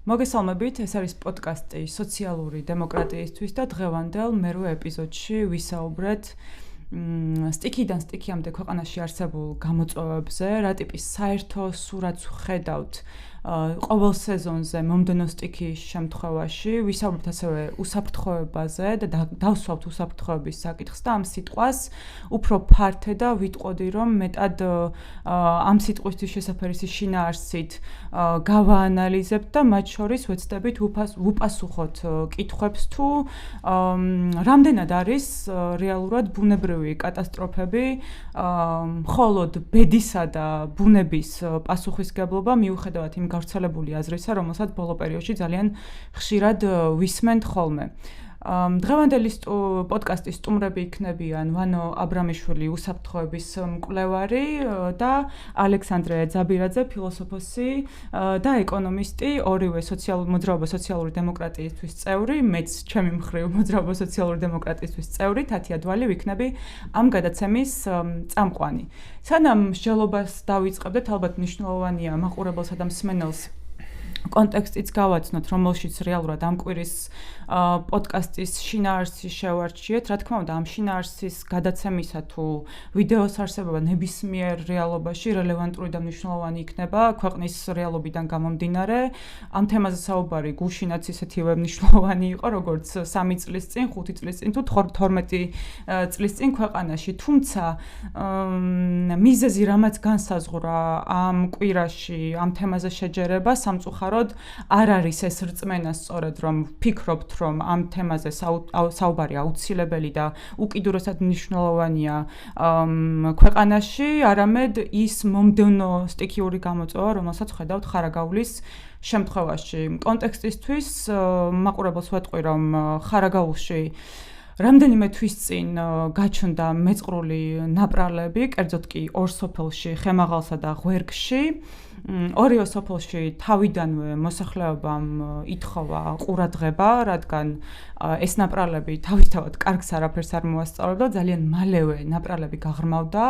მოგესალმებით, ეს არის პოდკასტი სოციალური დემოკრატიისთვის და დღევანდელ მერვე ეპიზოდში ვისაუბრეთ სტიქიდან სტიქიამდე ქვეყანაში არსებულ გამოწვევებზე, რა ტიპის საერთო სურათს ვხედავთ ყოველ სეზონზე მომდევნო სტიქიის შემთხვევაში, ვისაუბრებთ ასევე უსაფრთხოებაზე და დავსვავთ უსაფრთხოების საკითხს და ამ სიტყვას უფრო ფართე და ვიტყოდი, რომ მეტად ამ სიტყვისთვის შესაფერისი შინაარსით გავაანალიზებთ და მათ შორის ვეცდებით ვუპასუხოთ კითხვებს თუ რამდენად არის რეალურად ბუნებრივი კატასტროფები, მხოლოდ ბედისა და ბუნების პასუხისგებლობა მიუხედავად იმ გავრცელებული აზრისა, რომელსაც ბოლო პერიოდში ძალიან ხშირად ვისმენთ ხოლმე. დღევანდელი პოდკასტის სტუმრები იქნებიან ვანო აბრამიშვილი, უსაფრთხოების მკვლევარი და ალექსანდრე ძაბირაძე, ფილოსოფოსი და ეკონომისტი, ორივე მოძრაობა სოციალური დემოკრატიისთვის წევრი, მეც ჩემი მხრივ მოძრაობა სოციალური დემოკრატიისთვის წევრი, თათია დვალი ვიქნები ამ გადაცემის წამყვანი. სანამ მსჯელობას დავიწყებდეთ, ალბათ მნიშვნელოვანია მაყურებელსა და მსმენელს კონტექსტიც გავაცნოთ, რომელშიც რეალურად ამ კვირის პოდკასტის შინაარსი შევარჩიეთ. რა თქმა უნდა, ამ შინაარსის გადაცემისა თუ ვიდეოს არსებობა ნებისმიერ რეალობაში რელევანტური და მნიშვნელოვანი იქნება ქვეყნის რეალობიდან გამომდინარე. ამ თემაზე საუბარი გუშინაც ისეთივე მნიშვნელოვანი იყო, როგორც 3 წლის წინ, 5 წლის წინ თუ 12 წლის წინ ქვეყანაში. თუმცა მიზეზი, რამაც განსაზღვრა ამ კვირაში ამ თემაზე შეჯერება, სამწუხაროდ არ არის ეს რწმენა სწორედ, რომ ვფიქრობთ, რომ ამ თემაზე საუბარი აუცილებელი და უკიდურესად მნიშვნელოვანია ქვეყანაში, არამედ ის მომდევნო სტიქიური გამოწვევა, რომელსაც ვხედავთ ხარაგაულის შემთხვევაში. კონტექსტისთვის მაყურებელს ვეტყვი, რომ ხარაგაულში რამდენიმე თვის წინ გაჩნდა მეწყრული ნაპრალები, კერძოდ კი ორ სოფელში, ხემაღალსა და ღვერგში. ორივე სოფელში თავიდანვე მოსახლეობამ ითხოვა ყურადღება, რადგან ეს ნაპრალები თავისთავად კარგს არაფერს არ მოასწავლებდა, ძალიან მალევე ნაპრალები გაღრმავდა,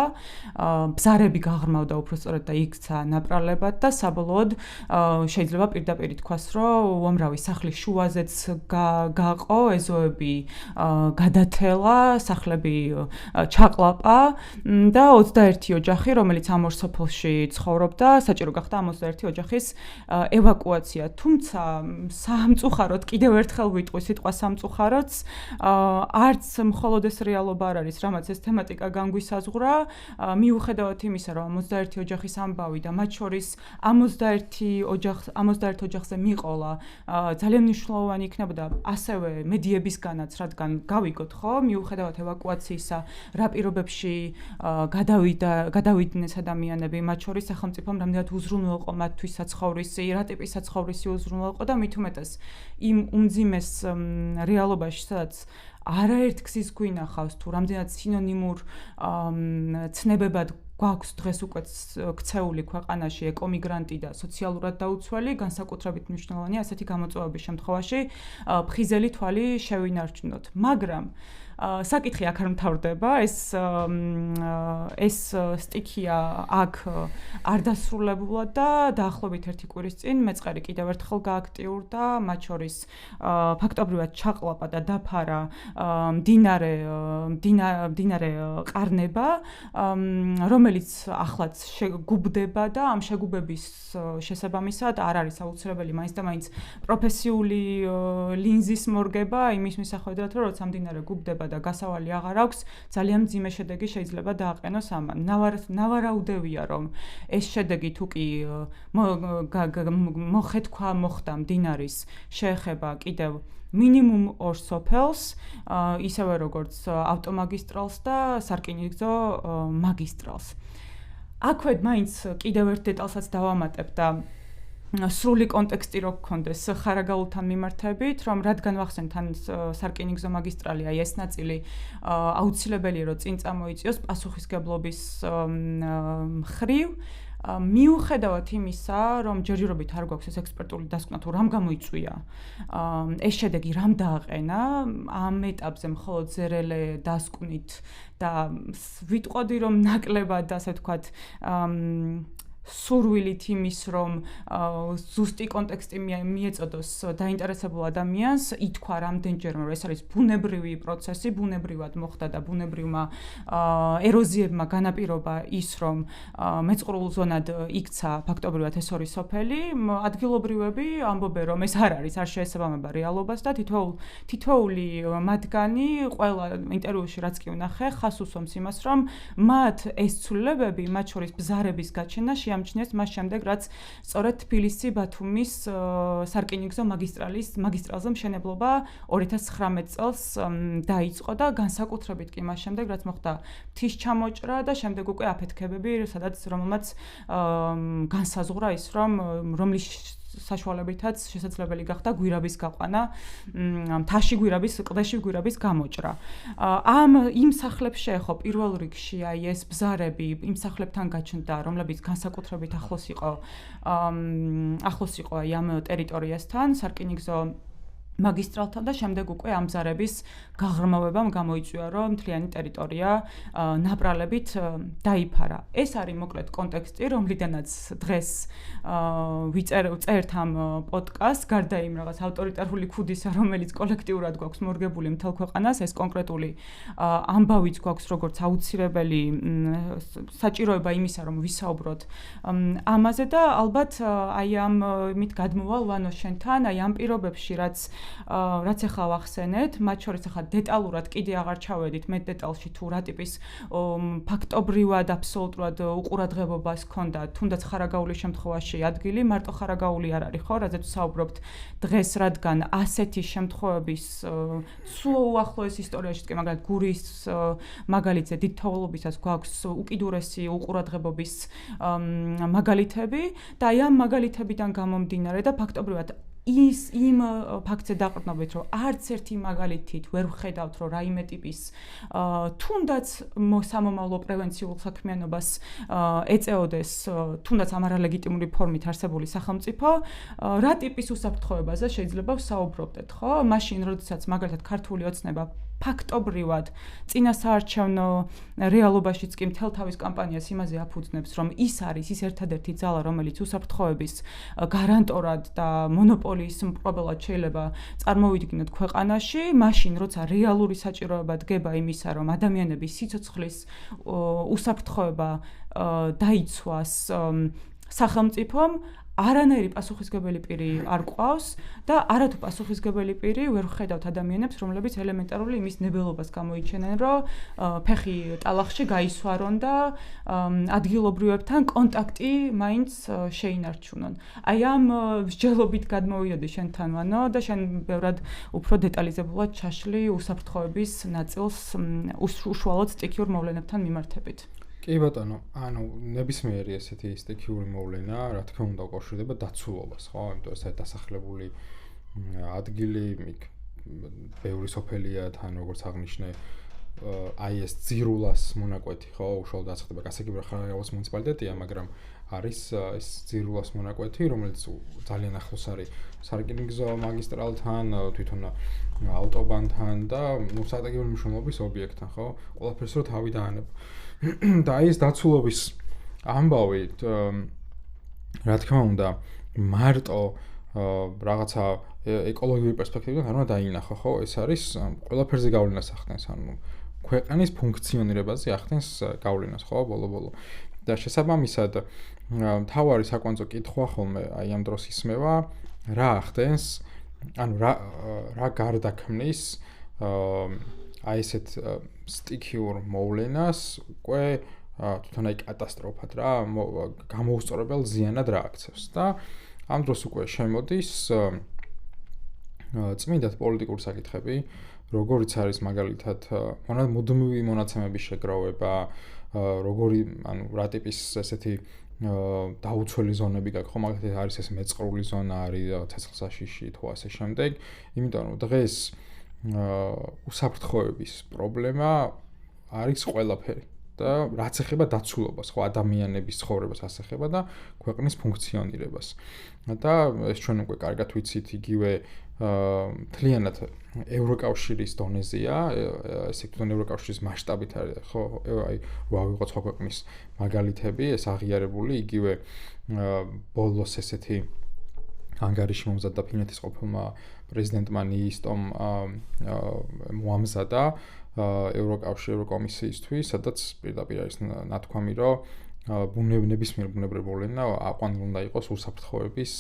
ბზარები გაღრმავდა უბრალოდ და იქცა ნაპრალებად და საბოლოოდ შეიძლება პირდაპირ ითქვას, რომ უამრავი სახლის შუაზეც გაყო, ეზოები გადათელა, სახლები ჩაყლაპა და 21 ოჯახი, რომელიც ამ ორ სოფელში ცხოვრობდა, საჭირო გახდა ამ 21 ოჯახის ევაკუაცია. თუმცა სამწუხაროდ კიდევ ერთხელ ვიტყვი სიტყვა სამწუხაროც, არც მხოლოდ ეს რეალობა არ არის, რამაც ეს თემატიკა განგვისაზღვრა, მიუხედავად იმისა, რომ 21 ოჯახის ამბავი და მათ შორის 21 ოჯახზე მიყოლა ძალიან მნიშვნელოვანი იქნებოდა ასევე მედიებისგანაც, რადგან გავიგოთ ხო, მიუხედავად ევაკუაციისა, რა პირობებში გადავიდნენ ადამიანები, მათ შორის სახელმწიფომ რამდენად უზრუნველყო მათთვის საცხოვრისი, რა ტიპის საცხოვრისი უზრუნველყო და მით უმეტეს იმ უმძიმეს რეალობაში, სადაც არაერთ გზის გვინახავს თუ რამდენად სინონიმურ ცნებებად გვაქვს დღეს უკვე ქცეული ქვეყანაში ეკომიგრანტი და სოციალურად დაუცველი, განსაკუთრებით მნიშვნელოვანია ასეთი გამოწვევების შემთხვევაში ფხიზელი თვალი შევინარჩუნოთ. მაგრამ საკითხი აქ არ მთავრდება, ეს სტიქია აქ არ დასრულებულა და დაახლოებით 1 კვირის წინ მეწყერი კიდევ ერთხელ გააქტიურდა, მათ შორის ფაქტობრივად ჩაყლაპა და დაფარა მდინარე ყარნება, რომელიც ახლაც შეგუბდება და ამ შეგუბების შესაბამისად არ არის აუცილებელი მაინც და მაინც პროფესიული ლინზის მორგება იმის მისახვედრად, რომ როცა მდინარე გუბდება და გასავალი აღარ აქვს, ძალიან მძიმე შედეგი შეიძლება დააყენოს ამან. ნავარაუდევია, რომ ეს შედეგი თუ კი მოხეთქვა მოხდა მდინარის შეეხება კიდევ მინიმუმ 2 სოფელს, ისევე როგორც ავტომაგისტრალს და სარკინიგზო მაგისტრალს. აქვე მაინც კიდევ ერთ დეტალსაც დავამატებ და სრული კონტექსტი რო გქონდეს ხარაგაულთან მიმართებით, რომ რადგან ვახსენთ თან სარკინიგზო მაგისტრალი, აი ეს ნაწილი აუცილებელია, რომ წინ წამოიწიოს პასუხისგებლობის მხრივ, მიუხედავად იმისა, რომ ჯერჯერობით არ გვაქვს ეს ექსპერტული დასკვნა თუ რამ გამოიწვია ეს შედეგი, რამ დააყენა, ამ ეტაპზე მხოლოდ ზერელე დასკვნით და ვიტყოდი, რომ ნაკლებად, ასე ვთქვათ, სურვილით იმის, რომ ზუსტი კონტექსტი მიეწოდოს დაინტერესებულ ადამიანს, ითქვა რამდენჯერმე, რომ ეს არის ბუნებრივი პროცესი, ბუნებრივად მოხდა და ბუნებრივმა ეროზიებმა განაპირობა ის, რომ მეწყრულ ზონად იქცა ფაქტობრივად ეს ორი სოფელი, ადგილობრივები ამბობენ, რომ ეს არ არის, არ შეესაბამება რეალობას და თითოეული მათგანი ყველა ინტერვიუში რაც კი ვნახე, ხას უსვამს იმას, რომ მათ ეს ცვლილებები, მათ შორის ბზარების გაჩენა შეამჩნიეს მას შემდეგ, რაც სწორედ თბილისი-ბათუმის სარკინიგზო მაგისტრალზე მშენებლობა 2019 წელს დაიწყო და განსაკუთრებით კი მას შემდეგ, რაც მოხდა მთის ჩამოჭრა და შემდეგ უკვე აფეთქებები, რომელმაც განსაზღვრა ის, რომლის საშუალებითაც შესაძლებელი გახდა გვირაბის გაყვანა, მთაში კლდეში გვირაბის გამოჭრა. იმ სახლებს შეეხო პირველ რიგში ეს ბზარები იმ სახლებთან გაჩნდა, რომლებიც განსაკუთრებით ახლოს იყო ამ ტერიტორიასთან, სარკინიგზო მაგისტრალთან და შემდეგ უკვე ამ ბზარების გაღრმავებამ გამოიწვია, რომ მთლიანი ტერიტორია ნაპრალებით დაიფარა. ეს არის მოკლედ კონტექსტი, რომლიდანაც დღეს ვწერთ ამ პოდკასტს, გარდა იმ რაღაც ავტორიტარული ქუდისა, რომელიც კოლექტიურად გვაქვს მორგებული მთელ ქვეყანას, ეს კონკრეტული ამბავიც გვაქვს, როგორც აუცილებელი საჭიროება იმისა, რომ ვისაუბროთ ამაზე და ალბათ აი ამ მით გადმოვალ ვანო შენთან, აი ამ პირობებში, რაც ახლა ვახსენეთ, მათ შორის ახლა დეტალურად კიდე აღარ ჩავედით მეტ დეტალში თუ რა ტიპის ფაქტობრივად აბსოლუტურად უყურადღებობას ჰქონდა, თუნდაც ხარაგაულის შემთხვევაში ადგილი, მარტო ხარაგაული არ არის, ხო, რაზეც ვსაუბრობთ დღეს, რადგან ასეთი შემთხვევების სულ უახლოეს ისტორიაში კი, მაგრამ გურის მაგალითზე დიდ თაობისას გვაქვს უკიდურესი უყურადღებობის მაგალითები და აი ამ მაგალითებიდან გამომდინარე და ფაქტობრივად იმ ფაქტზე დაყრდნობით, რომ არც ერთი მაგალითით ვერ ვხედავთ, რომ რაიმე ტიპის თუნდაც სამომავლო პრევენციულ საქმიანობას ეწეოდეს, თუნდაც ამ არალეგიტიმური ფორმით არსებული სახელმწიფო, რა ტიპის უსაფრთხოებაზე შეიძლება ვსაუბრობდეთ, ხო? მაშინ, როდესაც მაგალითად ქართული ოცნება ფაქტობრივად წინასაარჩევნო რეალობაშიც კი მთელ თავის კამპანიას იმაზე აფუძნებს, რომ ის არის ის ერთადერთი ძალა, რომელიც უსაფრთხოების გარანტორად და მონოპოლიის მპყრობელად შეიძლება წარმოვიდგინოთ ქვეყანაში, მაშინ როცა რეალური საჭიროება დგება იმისა, რომ ადამიანების სიცოცხლის უსაფრთხოება დაიცვას სახელმწიფომ, არანაირი პასუხისგებელი პირი არ ყავს და არათუ პასუხისგებელი პირი ვერ ვხედავთ ადამიანებს, რომლებიც ელემენტარული იმის ნებელობას გამოიჩენენ, რომ ფეხი ტალახში გაისვარონ და ადგილობრივებთან კონტაქტი მაინც შეინარჩუნონ. აი ამ მსჯელობით გადმოვიდოდი შენთან, ვანო, და შენ ბევრად უფრო დეტალიზებულად ჩაშლი უსაფრთხოების ნაწილს უშუალოდ სტიქიურ მოვლენებთან მიმართებით. კი ბატონო, ნებისმიერი ესეთი სტიქიური მოვლენა, რა თქმა უნდა, უკავშირდება დაცულობას, ხო? იმიტომ ეს დასახლებული ადგილი, ბევრი სოფელია, თან როგორც აღნიშნე, აი ეს ძირულას მონაკვეთი, ხო, უშუალოდ დაცხდება გასაგებია ხარაგაულის მუნიციპალიტეტია, მაგრამ არის ეს ძირულას მონაკვეთი, რომელიც ძალიან ახლოს არის სარკინიგზო მაგისტრალთან, თვითონ ავტობანთან და სტრატეგიული მნიშვნელობის ობიექტთან, ხო? ყველაფერს რო თავი დაანებ. და აი ეს დაცულობის ამბავი, რა თქმა უნდა, მარტო რაღაცა ეკოლოგიური პერსპექტივიდან არ უნდა დაინახო, ხო? ეს არის ყველაფერზე გავლენას ახდენს, ანუ ქვეყნის ფუნქციონირებაზე ახდენს გავლენას, ხო, ბოლო-ბოლო. და შესაბამისად, მთავარი საკვანძო კითხვა ხოლმე აი ამ დროს ისმევა, რა ახდენს, ანუ რა გარდაქმნის აი ესეთ სტიქიურ მოვლენას უკვე თვითონ აი კატასტროფად რა გამოუსწორებელ ზიანად რა აქცევს და ამ დროს უკვე შემოდის წმინდად პოლიტიკური საკითხები, როგორიც არის მაგალითად მუდმივი მონაცემების შეგროვება, როგორი ანუ რა ტიპის ესეთი დაუცველი ზონები გაქვს, ხო, მაგალითად არის ეს მეწყრული ზონა, არის ცეცხლსაშიში თუ ასე შემდეგ, იმიტომ რომ დღეს უსაფრთხოების პრობლემა არის ყველაფერი და რაც ეხება დაცულობას, ხო, ადამიანების ცხოვრებას ასეხება და ქვეყნის ფუნქციონირებას. და ეს ჩვენ უკვე კარგად ვიცით იგივე მთლიანად ევროკავშირის დონეზეა, ესე თვითონ ევროკავშირის მასშტაბით არის, ხო, აი, ვავიღოთ სხვა ქვეყნის მაგალითები, ეს აღიარებული, იგივე ბოლოს ესეთი ანგარიში მომზადდა ფინეთის ყოფილმა პრეზიდენტმა ნიისტომ მოამზადა ევროკომისიისთვის, სადაც პირდაპირ არის ნათქვამი, რომ ნებისმიერ ბუნებრივ მოვლენა აყვანილ უნდა იყოს უსაფრთხოების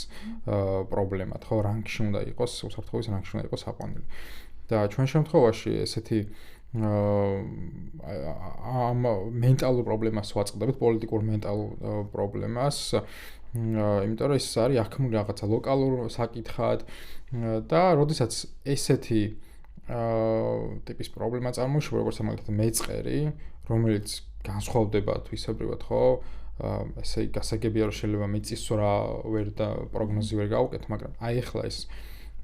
პრობლემად, ხო, რანგში უნდა იყოს, უსაფრთხოების რანგში უნდა იყოს აყვანილი. და ჩვენ შემთხვევაში ესეთი ამ მენტალურ პრობლემას ვაწყდებით, პოლიტიკურ მენტალურ პრობლემას, იმიტომ რომ ეს არის აღქმული რაღაცა ლოკალურ საკითხად და როდესაც ესეთი ტიპის პრობლემა წარმოიშვა, როგორც მაგალითად მეწყერი, რომელიც განსხვავდება თვისებრივად, ხო? ესე გასაგებია, რომ შეიძლება მიწისძვრა ვერ და პროგნოზი ვერ გავუკეთო, მაგრამ აი ახლა ეს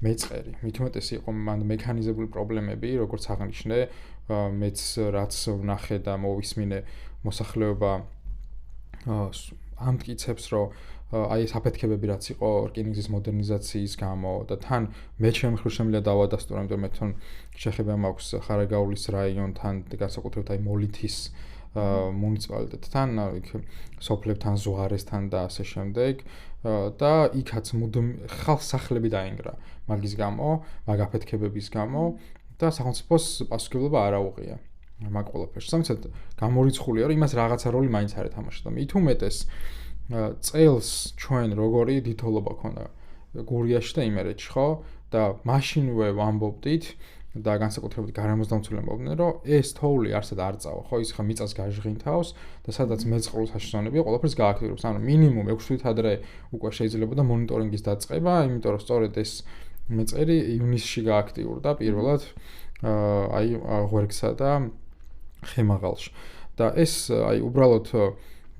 მეწყერი, მით უმეტეს იყო მან მექანიზებული პრობლემები, როგორც აღნიშნე, მეც რაც ვნახე და მოვისმინე მოსახლეობა ამტკიცებს, რომ აი ეს აფეთქებები რაც იყო რკინიგზის მოდერნიზაციის გამო და თან მე ჩემი მხრივ შემიძლია დავადასტურა, იმიტომ მე თვითონ შეხება მაქვს ხარაგაულის რაიონთან და განსაკუთრებით აი მოლითის მუნიციპალიტეტთან, იქ სოფლებთან, ზუარესთან და ასე შემდეგ და იქაც ხალხს სახლები დაინგრა მაგის გამო, მაგ აფეთქებების გამო და სახელმწიფოს პასუხისმგებლობა არ აუღია მაგ ყველაფერს. სამწუხაროდ გამორიცხულია, რომ იმას რაღაცა როლი მაინც არ ეთამაშა და მით უმეტეს წელს ჩვენ როგორი დიდთხოვლობა ქონდა გურიაში და იმერეთში, ხო? და მაშინვე ვამბობდით და განსაკუთრებით გარემოსდამცველები ამბობდნენ, რომ ეს თოვლი არსად არ წავა, ხო? ის ხა მიწას გაჟღინთავს და სადაც მეწყრულ საშუალებია, ყველაფერს გააქტიურებს. ანუ მინიმუმ 6 თვით ადრე უკვე შეიძლებოდა მონიტორინგის დაწყება, იმიტომ რომ სწორედ ეს მეწერი ივნისში გააქტიურდა პირველად აი ღვერგსა და ხემაღალში. და ეს აი უბრალოდ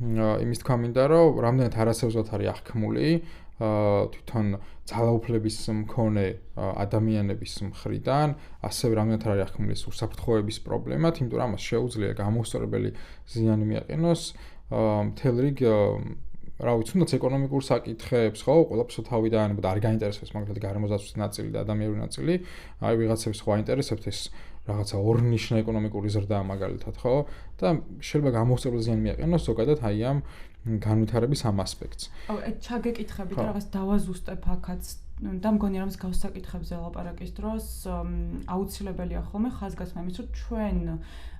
იმის თქვა მინდა, რომ რამდენად არასერიოზულად არის აღქმული თვითონ ძალაუფლების მქონე ადამიანების მხრიდან, ასევე რამდენად არის აღქმული უსაფრთხოების პრობლემათ, იმიტომ რომ ამას შეუძლია გამოუსწორებელი ზიანი მიაყენოს მთელ რიგ რა ვიცი, თუნდაც ეკონომიკურ საკითხებს, ხო, ყველაფერს თავი დაანებოდა, არ გაინტერესებს მაგალითად გარემოსდაცვის ნაწილი და ადამიანური ნაწილი, აი ვიღაცებს ხო აინტერესებთ ეს რაღაცა ორნიშნა ეკონომიკური ზრდა მაგალითად, ხო? და შეიძლება გამოუსწორებელი ზიანი მიაყენოს ზოგადად აი ამ განვითარების ამ ასპექტს. აუ, ჩაგეკითხებით რაღაც დავაზუსტებ აქაც და მგონია რომ გავს საკითხებზე ლაპარაკის დროს აუცილებელია ხოლმე ხაზგასმა იმის, რომ ჩვენ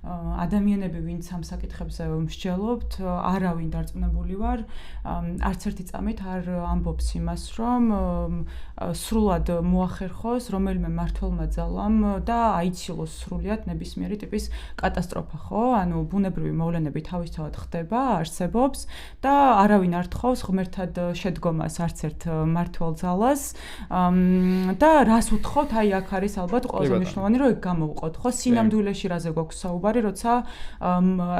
ადამიანები, ვინც ამ საკითხებზე მსჯელობთ, არავინ დარწმუნებული ვარ, არც ერთი წამით არ ამბობს იმას, რომ სრულად მოახერხოს რომელიმე მმართველმა ძალამ და აიცილოს სრულად ნებისმიერი ტიპის კატასტროფა, ხო? ანუ ბუნებრივი მოვლენები თავისთავად ხდება, არსებობს და არავინ არ თხოვს ღმერთად შედგომას არც ერთ მმართველ ძალას და რას უთხოვთ, აი აქ არის ალბათ ყველაზე მნიშვნელოვანი, რომ ეგ გამოვყოთ, ხო? სინამდვილეში რაზე გვაქვს საუბარი, როცა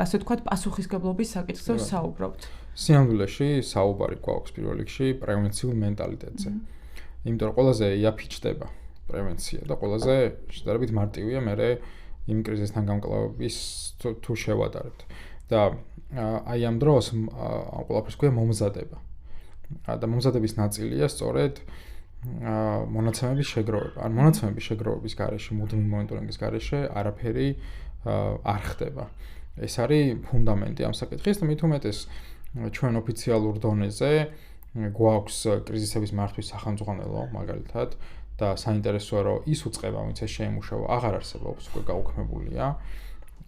ასე ვთქვათ, პასუხისგებლობის საკითხზე ვსაუბრობთ. სინამდვილეში საუბარი გვაქვს პირველ რიგში პრევენციულ მენტალიტეტზე. იმიტომ რომ ყველაზე იაფიჩდება პრევენცია და ყველაზე შედარებით მარტივია მე იმ კრიზისთან გამკლავების თუ შევადარებთ. და აი ამ დროს ამ ყველაფერს ქვია მომზადება. და მომზადების ნაწილია სწორედ მონაცემების შეგროვება. ან მონაცემების შეგროვების გარეშე, მუდმივი მონიტორინგის გარეშე არაფერი არ ხდება. ეს არის ფუნდამენტი ამ საკითხის და მით უმეტეს ჩვენ ოფიციალურ დონეზე გვაქვს კრიზისების მართვის სახელმძღვანელო მაგალითად და საინტერესოა რომ ის უწყება, ვინც ეს შეიმუშავა, აღარ არსებობს, უკვე გაუქმებულია.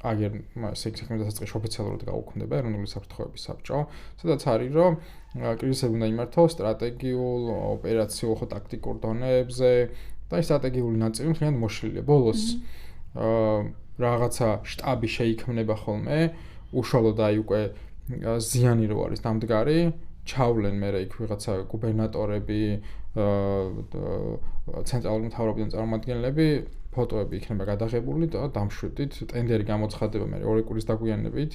აგერ საქმე დასაწყისში ოფიციალურად გაუქმდება ეროვნული საფრთხეების საბჭო, სადაც არის რომ კრიზისები უნდა იმართოს სტრატეგიულ, ოპერაციულ, ხო ტაქტიკურ დონეებზე და ეს სტრატეგიული ნაწილი მთლიანად მოშლილია. ბოლოს რაღაცა შტაბი შეიქმნება ხოლმე, უშუალოდ აი უკვე ზიანი რო არის დამდგარი, ჩავლენ მე იქ ვიღაცა გუბერნატორები, ცენტრალური მთავრობიდან წარმომადგენლები, ფოტოები იქნება გადაღებული და დამშვიდით, ტენდერი გამოცხადება მე 2 კვირის დაგვიანებით,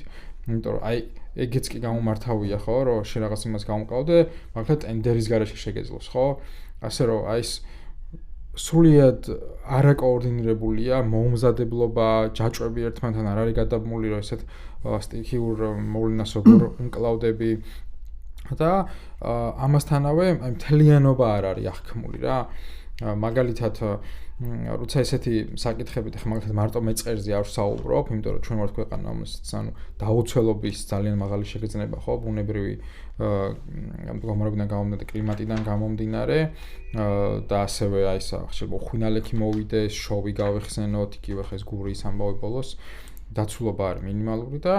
იმიტომ რომ აი ეგეც კი გამომართავია, ხო, რომ შე რაღაც იმას გამოვყავდე, მაგალითად ტენდერის გარეშე შეგეძლოს, ხო? ასე რომ აი ეს სრულიად არაკოორდინირებულია მოუმზადებლობა, ჯაჭვები ერთმანეთთან არ არის გადაბმული, რომ ესეთ სტიქიურ მოვლენას როგორ უმკლავდები და ამასთანავე აი მთლიანობა არ არის აღქმული რა. მაგალითად როცა ესეთი საკითხებით ახლა მაგალითად მარტო მეწყერზე არ ვსაუბრობ, იმიტომ რომ ჩვენ ვართ ქვეყანა, რომელსაც ანუ დაუცველობის ძალიან მაღალი შეგრძნება ხო, ბუნებრივი მდგომარეობიდან გამომდინარე, კლიმატიდან გამომდინარე და ასევე აი ეს შეიძლება ხვინალეთი მოვიდეს, შოვი გავიხსენოთ, იგივე ხეს გურის ამბავი ბოლოს დაცულობა არის მინიმალური და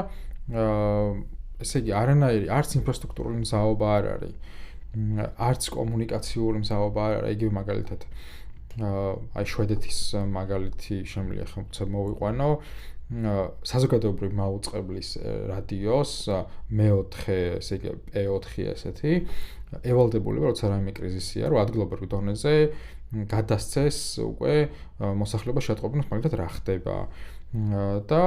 ესე იგი არანაირი არც ინფრასტრუქტურული მზაობა არ არის, არც კომუნიკაციური მზაობა არ არის, იგივე მაგალითად აი შვედეთის მაგალითი შემიძლია ხომ მოვიყვანო საზოგადოებრივი მაუწყებლის რადიოს მე-4 ესე იგი P4 ესეთი ევალდებულება როცა რაიმე კრიზისია რომ ადგილობრივ დონეზე გადასცეს უკვე მოსახლეობა შეტყობინოს მაგალითად რა ხდება და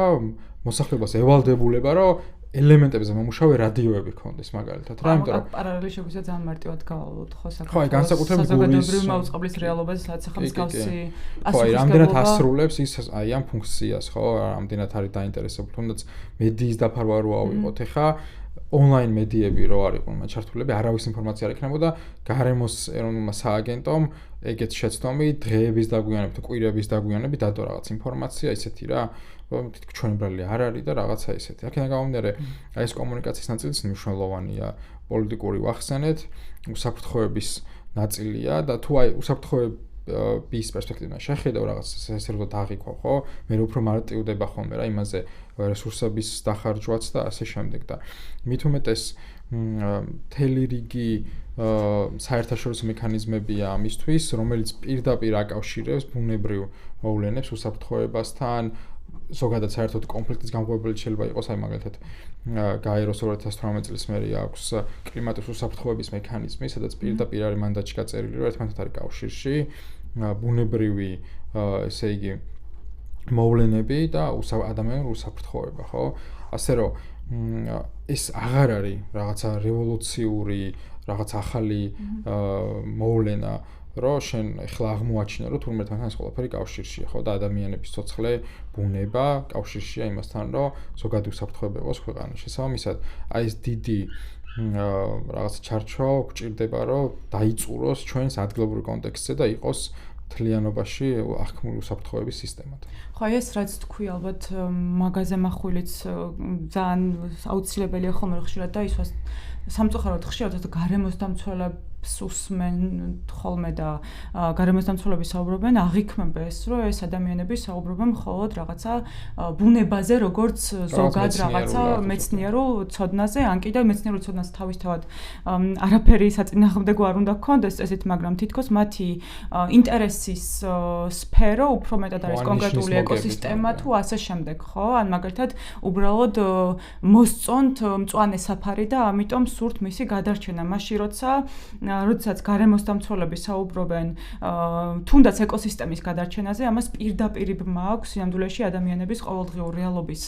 მოსახლეობას ევალდებულება რომ ელემენტებზე მომუშავე რადიოები ქონდეს მაგალითად რა იმიტომ რომ პარალელი შეგვიძლია ძალიან მარტივად გავავლოთ ხო ხო აი განსაკუთრებით საზოგადოებრივი მაუწყებლის რეალობაზე სადაც ახლა მსგავსი ხო აი რამდენად ასრულებს ის აი ამ ფუნქციას ხო რამდენად არის დაინტერესებული თუნდაც მედიის დაფარვა რო ავიღოთ ეხა ონლაინ მედიები რო არ იყვნენ ჩართულები არავის ინფორმაცია არ ექნებოდა გარემოს ეროვნულმა სააგენტომ ეგეთ შეცდომი დღეების დაგვიანებით კვირების დაგვიანებით დადო რაღაც ინფორმაცია ისეთი რა თითქოს ჩვენბრალი არ არის და რაღაცა ისეთი. აქედან გამომდინარე, აი ეს კომუნიკაციის ნაწილიც მნიშვნელოვანია პოლიტიკური ვახსენეთ, უსაფრთხოების ნაწილია და თუ აი უსაფრთხოების პერსპექტივიდან შეხედავ რაღაც სერიოზულად აღიქვა, ხო? მე უფრო მარტივდება ხოლმე რა იმაზე რესურსების დახარჯვაც და ასე შემდეგ და მით უმეტეს მთელი რიგი საერთაშორისო მექანიზმებია ამისთვის, რომელიც პირდაპირ აკავშირებს ბუნებრივ მოვლენებს უსაფრთხოებასთან ზოგადად საერთოდ კონფლიქტის გამღვებელი შეიძლება იყოს აი მაგალითად გაეროს 2018 წლის მერე აქვს კლიმატის უსაფრთხოების მექანიზმი, სადაც პირდაპირ არის მანდატში გაწერილი, რომ ერთმანეთთან არის კავშირში ბუნებრივი ესე იგი მოვლენები და ადამიანური უსაფრთხოება, ხო? ასე რომ ეს აღარ არის რაღაცა რევოლუციური, რაღაც ახალი მოვლენა რომ შენ ახლა აღმოაჩინე რომ თურმე თან ეს ყველაფერი კავშირშია ხო და ადამიანების ცოცხლე ბუნება კავშირშია იმასთან რომ ზოგადი უსაფრთხოება იყოს ქვეყანაში შესაბამისად აი ეს დიდი რაღაც ჩარჩო გვჭირდება რომ დაიწუროს ჩვენს ადგილობრივ კონტექსტზე და იყოს მთლიანობაში აღქმული უსაფრთხოების სისტემად. ხო ეს რაც თქვი ალბათ მაგაზე מחვილიც ძალიან აუცილებელია ხოლმე ხშირად და ისვას სამწუხაროდ ხშირად გარემოს დამცველებს უსმენ ხოლმე და გარემოს დამცველები საუბრობენ აღიქმებეს რომ ეს ადამიანები საუბრობენ მხოლოდ რაღაცა ბუნებაზე როგორც ზოგად რაღაცა მეცნიერულ ცოდნაზე ან კიდევ მეცნიერულ ცოდნას თავისთავად არაფერი საწინააღმდეგო არ უნდა გქონდეს წესით მაგრამ თითქოს მათი ინტერესის სფერო უფრო მეტად არის კონკრეტული ეკოსისტემა თუ ასე შემდეგ ხო ან მაგალითად უბრალოდ მოსწონთ მწვანე საფარი და ამიტომ სურთ მისი გადარჩენა მაშინ როდესაც გარემოს დამცველები საუბრობენ თუნდაც ეკოსისტემის გადარჩენაზე ამას პირდაპირ მაქვს სინამდვილეში ადამიანების ყოველდღიური რეალობის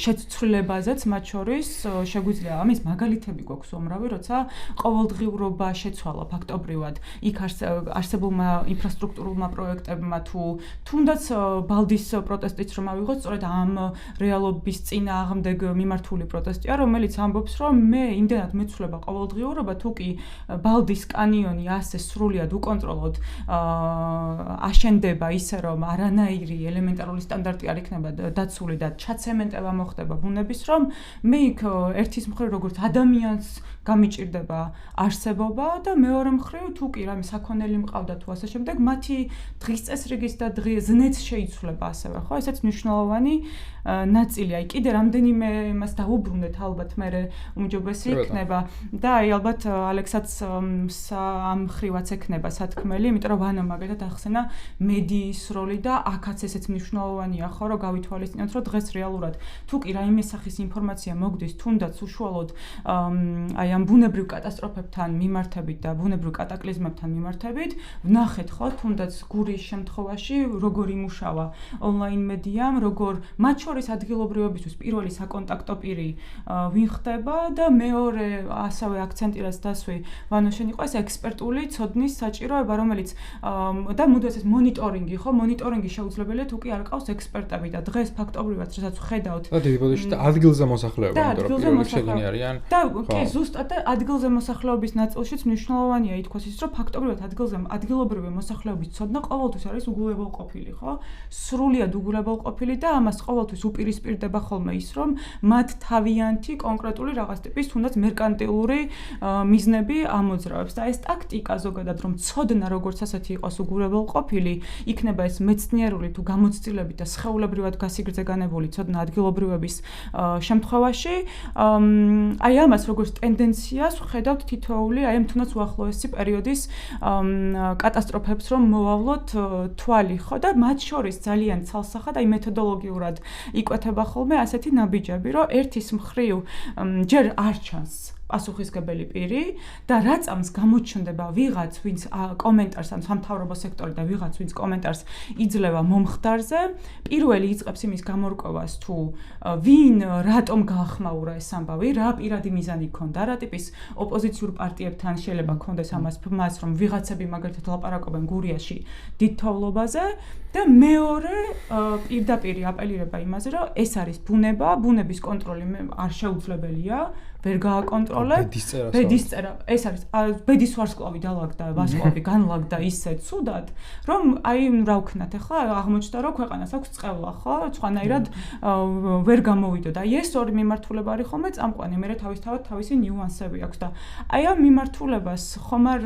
შეცვლილებაზეც მათ შორის შეგვიძლია ამის მაგალითები გვაქვს უამრავი როცა ყოველდღიურობა შეცვალა ფაქტობრივად იქ არსებულმა ინფრასტრუქტურულმა პროექტებმა თუ თუნდაც ბალდის პროტესტიც რომ ავიღოთ სწორედ ამ რეალობის წინააღმდეგ მიმართული პროტესტია რომელიც ამბობს რომ მე იმდენად მეცვლება ყოველდღიურობა თუ კი ბალდის კანიონი ასე სრულიად უკონტროლოდ აშენდება ისე რომ არანაირი ელემენტარული სტანდარტი არ იქნება დაცული და ჩაცემენტება მოხდება ბუნების რომ მე იქ ერთის მხრივ როგორც ადამიანს გამიჭირდება არსებობა და მეორე მხრივ თუ კი რამე საქონელი მყავდა თუ ასე შემდეგ მათი დღის წესრიგის და ზნეც შეიცვლება ასევე ხო ესეც მნიშვნელოვანი ნაწილია აი კიდე რამდენიმე იმას დაუბრუნდეთ ალბათ მე უმჯობესი იქნება და აი ალბათ ალექსაც ამ ხრივაც ექნება სათქმელი იმიტომ რომ ვანო მაგალითად ახსენა მედიის როლი და აქაც ესეც მნიშვნელოვანია ხო რომ გავითვალისწინოთ რომ დღეს რეალურად თუ კი რაიმე სახის ინფორმაცია მოგდის თუნდაც უშუალოდ აი ამ ბუნებრივ კატასტროფებთან მიმართებით და ბუნებრივ კატაკლიზმებთან მიმართებით ვნახეთ ხო თუნდაც გურის შემთხვევაში როგორ იმუშავა ონლაინ მედიამ როგორ მათ შორის ადგილობრივებისთვის პირველი საკონტაქტო პირი ვინ ხდება და მეორე ასევე აქცენტი რაც დასვი ვანოშენ იყო ეს ექსპერტული ცოდნის საჭიროება, რომელიც და მუდმივად ეს მონიტორინგი, ხო, მონიტორინგი შეუძლებელია თუ კი არ ყავს ექსპერტები და დღეს ფაქტობრივად რასაც ხედავთ. და დიდი ბოდიში და ადგილზე მოსახლეობა, იმიტომ რომ პირველი შეგინი არიან. და კი, ზუსტად ადგილზე მოსახლეობის ნაწილშიც მნიშვნელოვანია ითქვას ის, რომ ფაქტობრივად ადგილობრივი მოსახლეობის ცოდნა ყოველთვის არის უგულებელყოფილი, ხო? სრულიად უგულებელყოფილი და ამას ყოველთვის უპირისპირდება ხოლმე ის, რომ მათ თავიანთი კონკრეტული რაღაც ტიპის თუნდაც მერკანტილური მიზნები ამოძრავებს და ეს ტაქტიკა ზოგადად რომ ცოდნა როგორც ასეთი იყოს უგულებელყოფილი, იქნება ეს მეცნიერული თუ გამოცდილებით და სხეულებრივად გასიგრძეგანებული ცოდნა ადგილობრივების შემთხვევაში, აი ამას როგორც ტენდენციას ვხედავთ თითოეული აი ამ თუნდაც უახლოესი პერიოდის კატასტროფებს რომ მოვავლოთ თვალი, ხო და მათ შორის ძალიან ცალსახად აი მეთოდოლოგიურად იკვეთება ხოლმე ასეთი ნაბიჯები, რომ ერთის მხრივ ჯერ არ ჩანს პასუხისგებელი პირი და რა წამს გამოჩნდება ვიღაც, ვინც კომენტარს ან სამთავრობო სექტორი და ვიღაც, ვინც კომენტარს იძლევა მომხდარზე, პირველი იწყებს იმის გამორკვევას თუ ვინ რატომ გაახმაურა ეს ამბავი, რა პირადი მიზანი ჰქონდა, რა ტიპის ოპოზიციურ პარტიებთან შეიძლება ჰქონდეს ამას, რომ ვიღაცები მაგალითად ლაპარაკობენ გურიაში დიდ თავლობაზე და მეორე პირდაპირ აპელირება იმაზე, რომ ეს არის ბუნება, ბუნების კონტროლი არ შეუძლებელია, ვერ გააკონტროლებ. ბედის წერა, ეს არის ბედის ვარსკვლავი დალაგდა, ვარსკვლავი განლაგდა ისე ცუდად, რომ აი რა ვქნათ ახლა აღმოჩნდა რომ ქვეყანას აქვს წყევლა, ხო? სხვანაირად ვერ გამოვიდო და აი ეს ორი მიმართულება არის ხოლმე წამყვანი, მე თავისთავად თავისი ნიუანსები აქვს და აი ამ მიმართულებას ხომ არ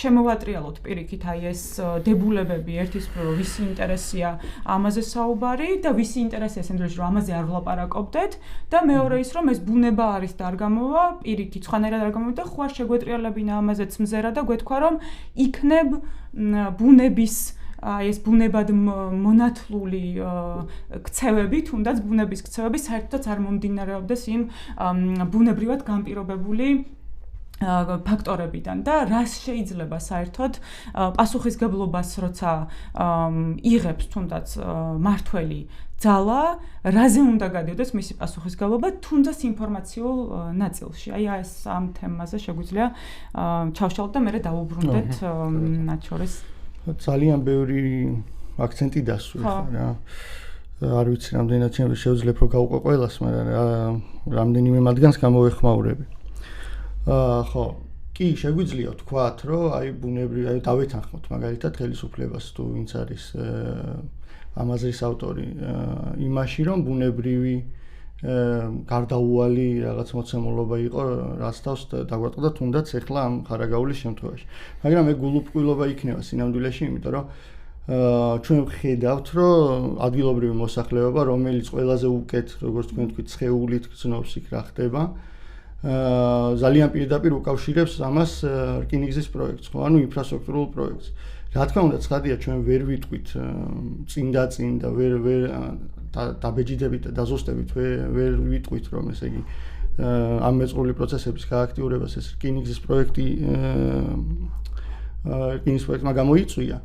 შემოვატრიალოთ პირიქით აი ეს დებულებები ერთის მხრივ ვისი ინტერესია ამაზე საუბარი და ვისი ინტერესია სენდროში რომ ამაზე არ ვლაპარაკობდეთ და მეორე ის რომ ეს ბუნება არის და არ გამოვა პირიქით სხვანაირად არ გამოვიდა ხო არ შეგვეტრიალებინა ამაზეც მზერა და გვეთქვა რომ იქნებ ბუნების აი ეს ბუნებად მონათლული ქცევები თუნდაც ბუნების ქცევები საერთოდაც არ მომდინარეობდეს იმ ბუნებრივად განპირობებული ფაქტორებიდან და რას შეიძლება საერთოდ პასუხისგებლობას როცა იღებს თუნდაც მართველი ძალა, რაზე უნდა გადიოდეს მისი პასუხისგებლობა თუნდაც ინფორმაციულ ნაწილში. აი ეს ამ თემაზე შეგვიძლია ჩავშალოთ და მე დავუბრუნდეთ მათ შორის. ძალიან ბევრი აქცენტი დასვით რა. არ ვიცი რამდენად შეუძლებ რომ გავუყვე ყველას, მაგრამ რამდენიმე მათგანს გამოვეხმაურები. ხო, კი, შეგვიძლია ვთქვათ, რომ აი ბუნებრივი, აი დავეთანხმოთ მაგალითად ხელისუფლებას თუ ვინც არის ამაზრის ავტორი, იმაში რომ ბუნებრივი გარდაუვალი რაღაც მოცემულობა იყო, რაც თავს დაგვატყდა თუნდაც ახლა ამ ხარაგაულის შემთხვევაში. მაგრამ ეგ გულუბრყვილობა იქნება სინამდვილეში, იმიტომ რომ ჩვენ ვხედავთ, რომ ადგილობრივი მოსახლეობა, რომელიც ყველაზე უკეთ, როგორც თქვენ თქვით, სხეულით გრძნობს იქ რა ხდება, ძალიან პირდაპირ უკავშირებს ამას რკინიგზის პროექტს, ხო, ანუ ინფრასტრუქტურულ პროექტს. რა თქმა უნდა, ცხადია, ჩვენ ვერ ვიტყვით წინ და ვერ დაბეჯიდებით და დაზუსტებით ვერ ვიტყვით, რომ ესე იგი ამ მეწყრული პროცესების გააქტიურებას ეს რკინიგზის პროექტმა გამოიწვია.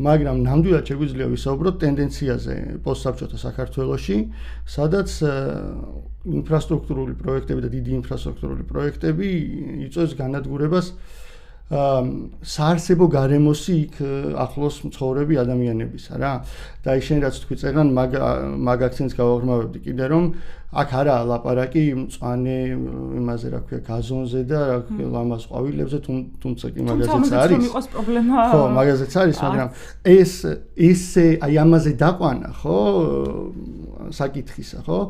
მაგრამ ნამდვილად შეგვიძლია ვისაუბროთ ტენდენციაზე პოსტსაბჭოთა საქართველოში, სადაც ინფრასტრუქტურული პროექტები და დიდი ინფრასტრუქტურული პროექტები იწვევს განადგურებას საარსებო გარემოსი იქ ახლოს მცხოვრები ადამიანებისა რა. და აი შენ რაც თქვი წერან მაგ აქცენტს გავაღრმავებდი კიდე რომ აქ არაა ლაპარაკი მწვანე იმაზე რა ქვია გაზონზე და რა ქვია ლამაზ ყვავილებზე თუმცა კი მაგაზეც არის. ხო, მაგაზეც არის, მაგრამ ესე აი ამაზე დაყვანა, ხო, საკითხისა, ხო?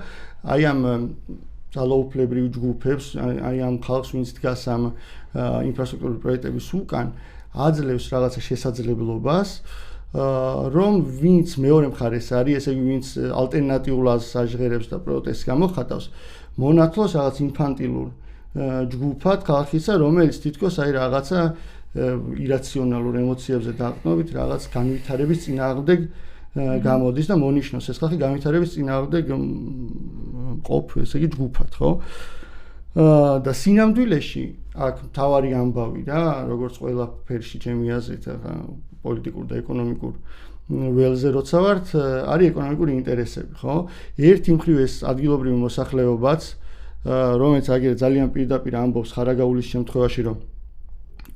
აი ამ ძალაუფლებრივ ჯგუფებს, აი ამ ხალხს ვინც დგას ამ ინფრასტრუქტურული პროექტების უკან აძლევს რაღაცა შესაძლებლობას, რომ ვინც მეორე მხარეს არის, ესე იგი ვინც ალტერნატიულ აზრს აჟღერებს და პროტესტს გამოხატავს, მონათლოს რაღაც ინფანტილურ ჯგუფად ხალხისა, რომელიც თითქოს აი რაღაცა ირაციონალურ ემოციებზე დაყრდნობით რაღაც განვითარების წინააღმდეგ გამოდის და მონიშნოს ეს ხალხი განვითარების წინააღმდეგ ყოფ, ესე იგი ჯგუფად, ხო? და სინამდვილეში აქ მთავარი ამბავი რა, როგორც ყველა ფერში ჩემი აზრით, პოლიტიკურ და ეკონომიკურ ველზე როცა ვართ, არის ეკონომიკური ინტერესები, ხო? ერთი მხრივ ეს ადგილობრივი მოსახლეობაც, რომელიც აგერ ძალიან პირდაპირ ამბობს ხარაგაულის შემთხვევაში, რომ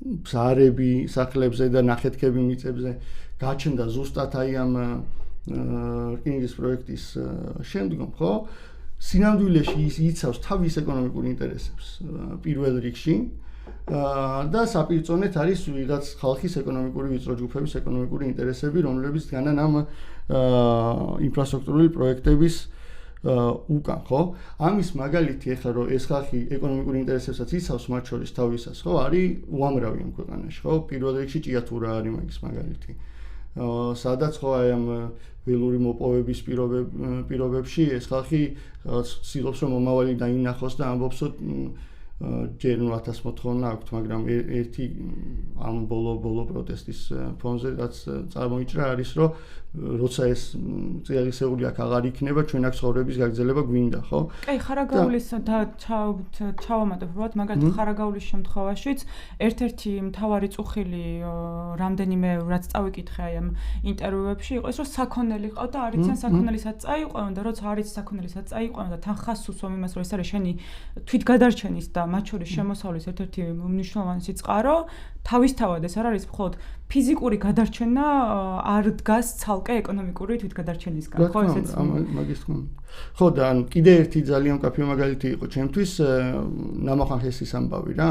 ბზარები სახლებზე და ნახეთქები მიწებზე გაჩნდა ზუსტად აი ამ რკინიგზის პროექტის შემდგომ, ხო? სინამდვილეში ის იცავს თავის ეკონომიკურ ინტერესებს პირველ რიგში და საპირწონეთ არის ვიღაც ხალხის ეკონომიკური ვიწრო ჯგუფების ეკონომიკური ინტერესები, რომლებიც დგანან ამ ინფრასტრუქტურული პროექტების უკან, ხო? ამის მაგალითი ახლა რომ ეს ხალხი ეკონომიკურ ინტერესებსაც იცავს მათ შორის თავისას, ხო? არის უამრავი ამ ქვეყანაში, ხო? პირველ რიგში ჭიათურა არის მაგის მაგალითი. სადაც ხო აი ამ ველური მოპოვების პირობებში ეს ხალხი ცდილობს რომ მომავალი დაინახოს და ამბობს ჯერ 1000 მოთხოვნა აქვთ, მაგრამ ერთი ამ ბოლო პროტესტის ფონზე რაც წარმოიჭრა არის რომ როცა ეს წიაღისეული აქ აღარ იქნება, ჩვენ აქ ცხოვრების გაგრძელება გვინდა, ხო? კი, ხარაგაულის ჩავამატებ უბრალოდ, მაგალითად ხარაგაულის შემთხვევაშიც ერთ-ერთი მთავარი წუხილი რამდენიმე რაც წავიკითხე აი ამ ინტერვიუებში იყო ის რომ საქონელი ყავ და არიციან საქონელისაც წაიყვანო და როცა არიც საქონელისაც წაიყვანო და თან ხაზს უსვამ იმას რომ ეს არის შენი თვითგადარჩენის და მათ შორის შემოსავლის ერთ-ერთი მნიშვნელოვანი წყარო თავისთავად ეს არ არის მხოლოდ ფიზიკური გადარჩენა არ დგას ცალკე ეკონომიკური თვითგადარჩენისგან, ხო ესეც? მაგის თქმა. ხო და ან კიდე ერთი ძალიან მკაფიო მაგალითი იყო ჩემთვის ნამახან ხესის ამბავი რა.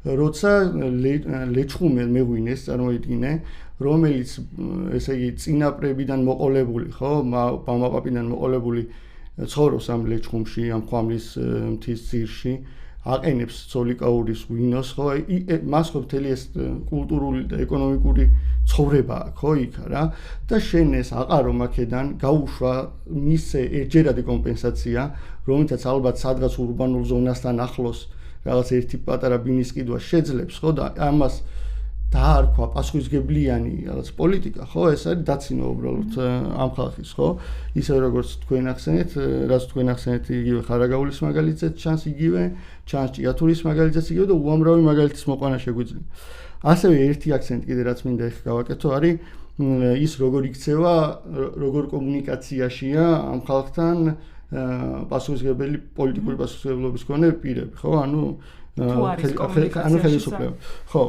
როცა ლეჩხუმე მეღვინეს წარმოიდგინე, რომელიც ესე იგი წინაპრებიდან მოყოლებული, ხო, მამაპაპიდან მოყოლებული ცხოვრობს ამ ლეჩხუმში, ამ ხვამლის მთის ძირში. აყენებს ცოლიკაურის ღვინოს, ხო? მას ხო მთელი ეს კულტურული და ეკონომიკური ცხოვრება აქვს, ხო, იქ რა. და შენ ეს აყარო მაქედან გაუშვა მისე ერთჯერადი კომპენსაცია, რომელთაც ალბათ სადღაც ურბანულ ზონასთან ახლოს რაღაც ერთი პატარა ბინის ყიდვა შეძლებს, ხო? და ამას დაარქვა პასუხისგებლიანი რაღაც პოლიტიკა, ხო? ეს არის დაცინა უბრალოდ ამ ხალხის, ხო? ისე როგორც თქვენ ახსენეთ, რაც თქვენ ახსენეთ, იგივე ხარაგაულის მაგალითზეც ჩანს, იგივე ჩანს ჭიათურის მაგალითზეც, იგივე და უამრავი მაგალითის მოყვანა შეგვიძლია. ასევე ერთი აქცენტი კიდე რაც მინდა ახლა გავაკეთო, არის ის როგორ იქცევა, როგორ კომუნიკაციაშია ამ ხალხთან პასუხისგებელი პოლიტიკური პასუხისგებლობის მქონე პირები, ხო? ანუ ხელისუფლება. ხო.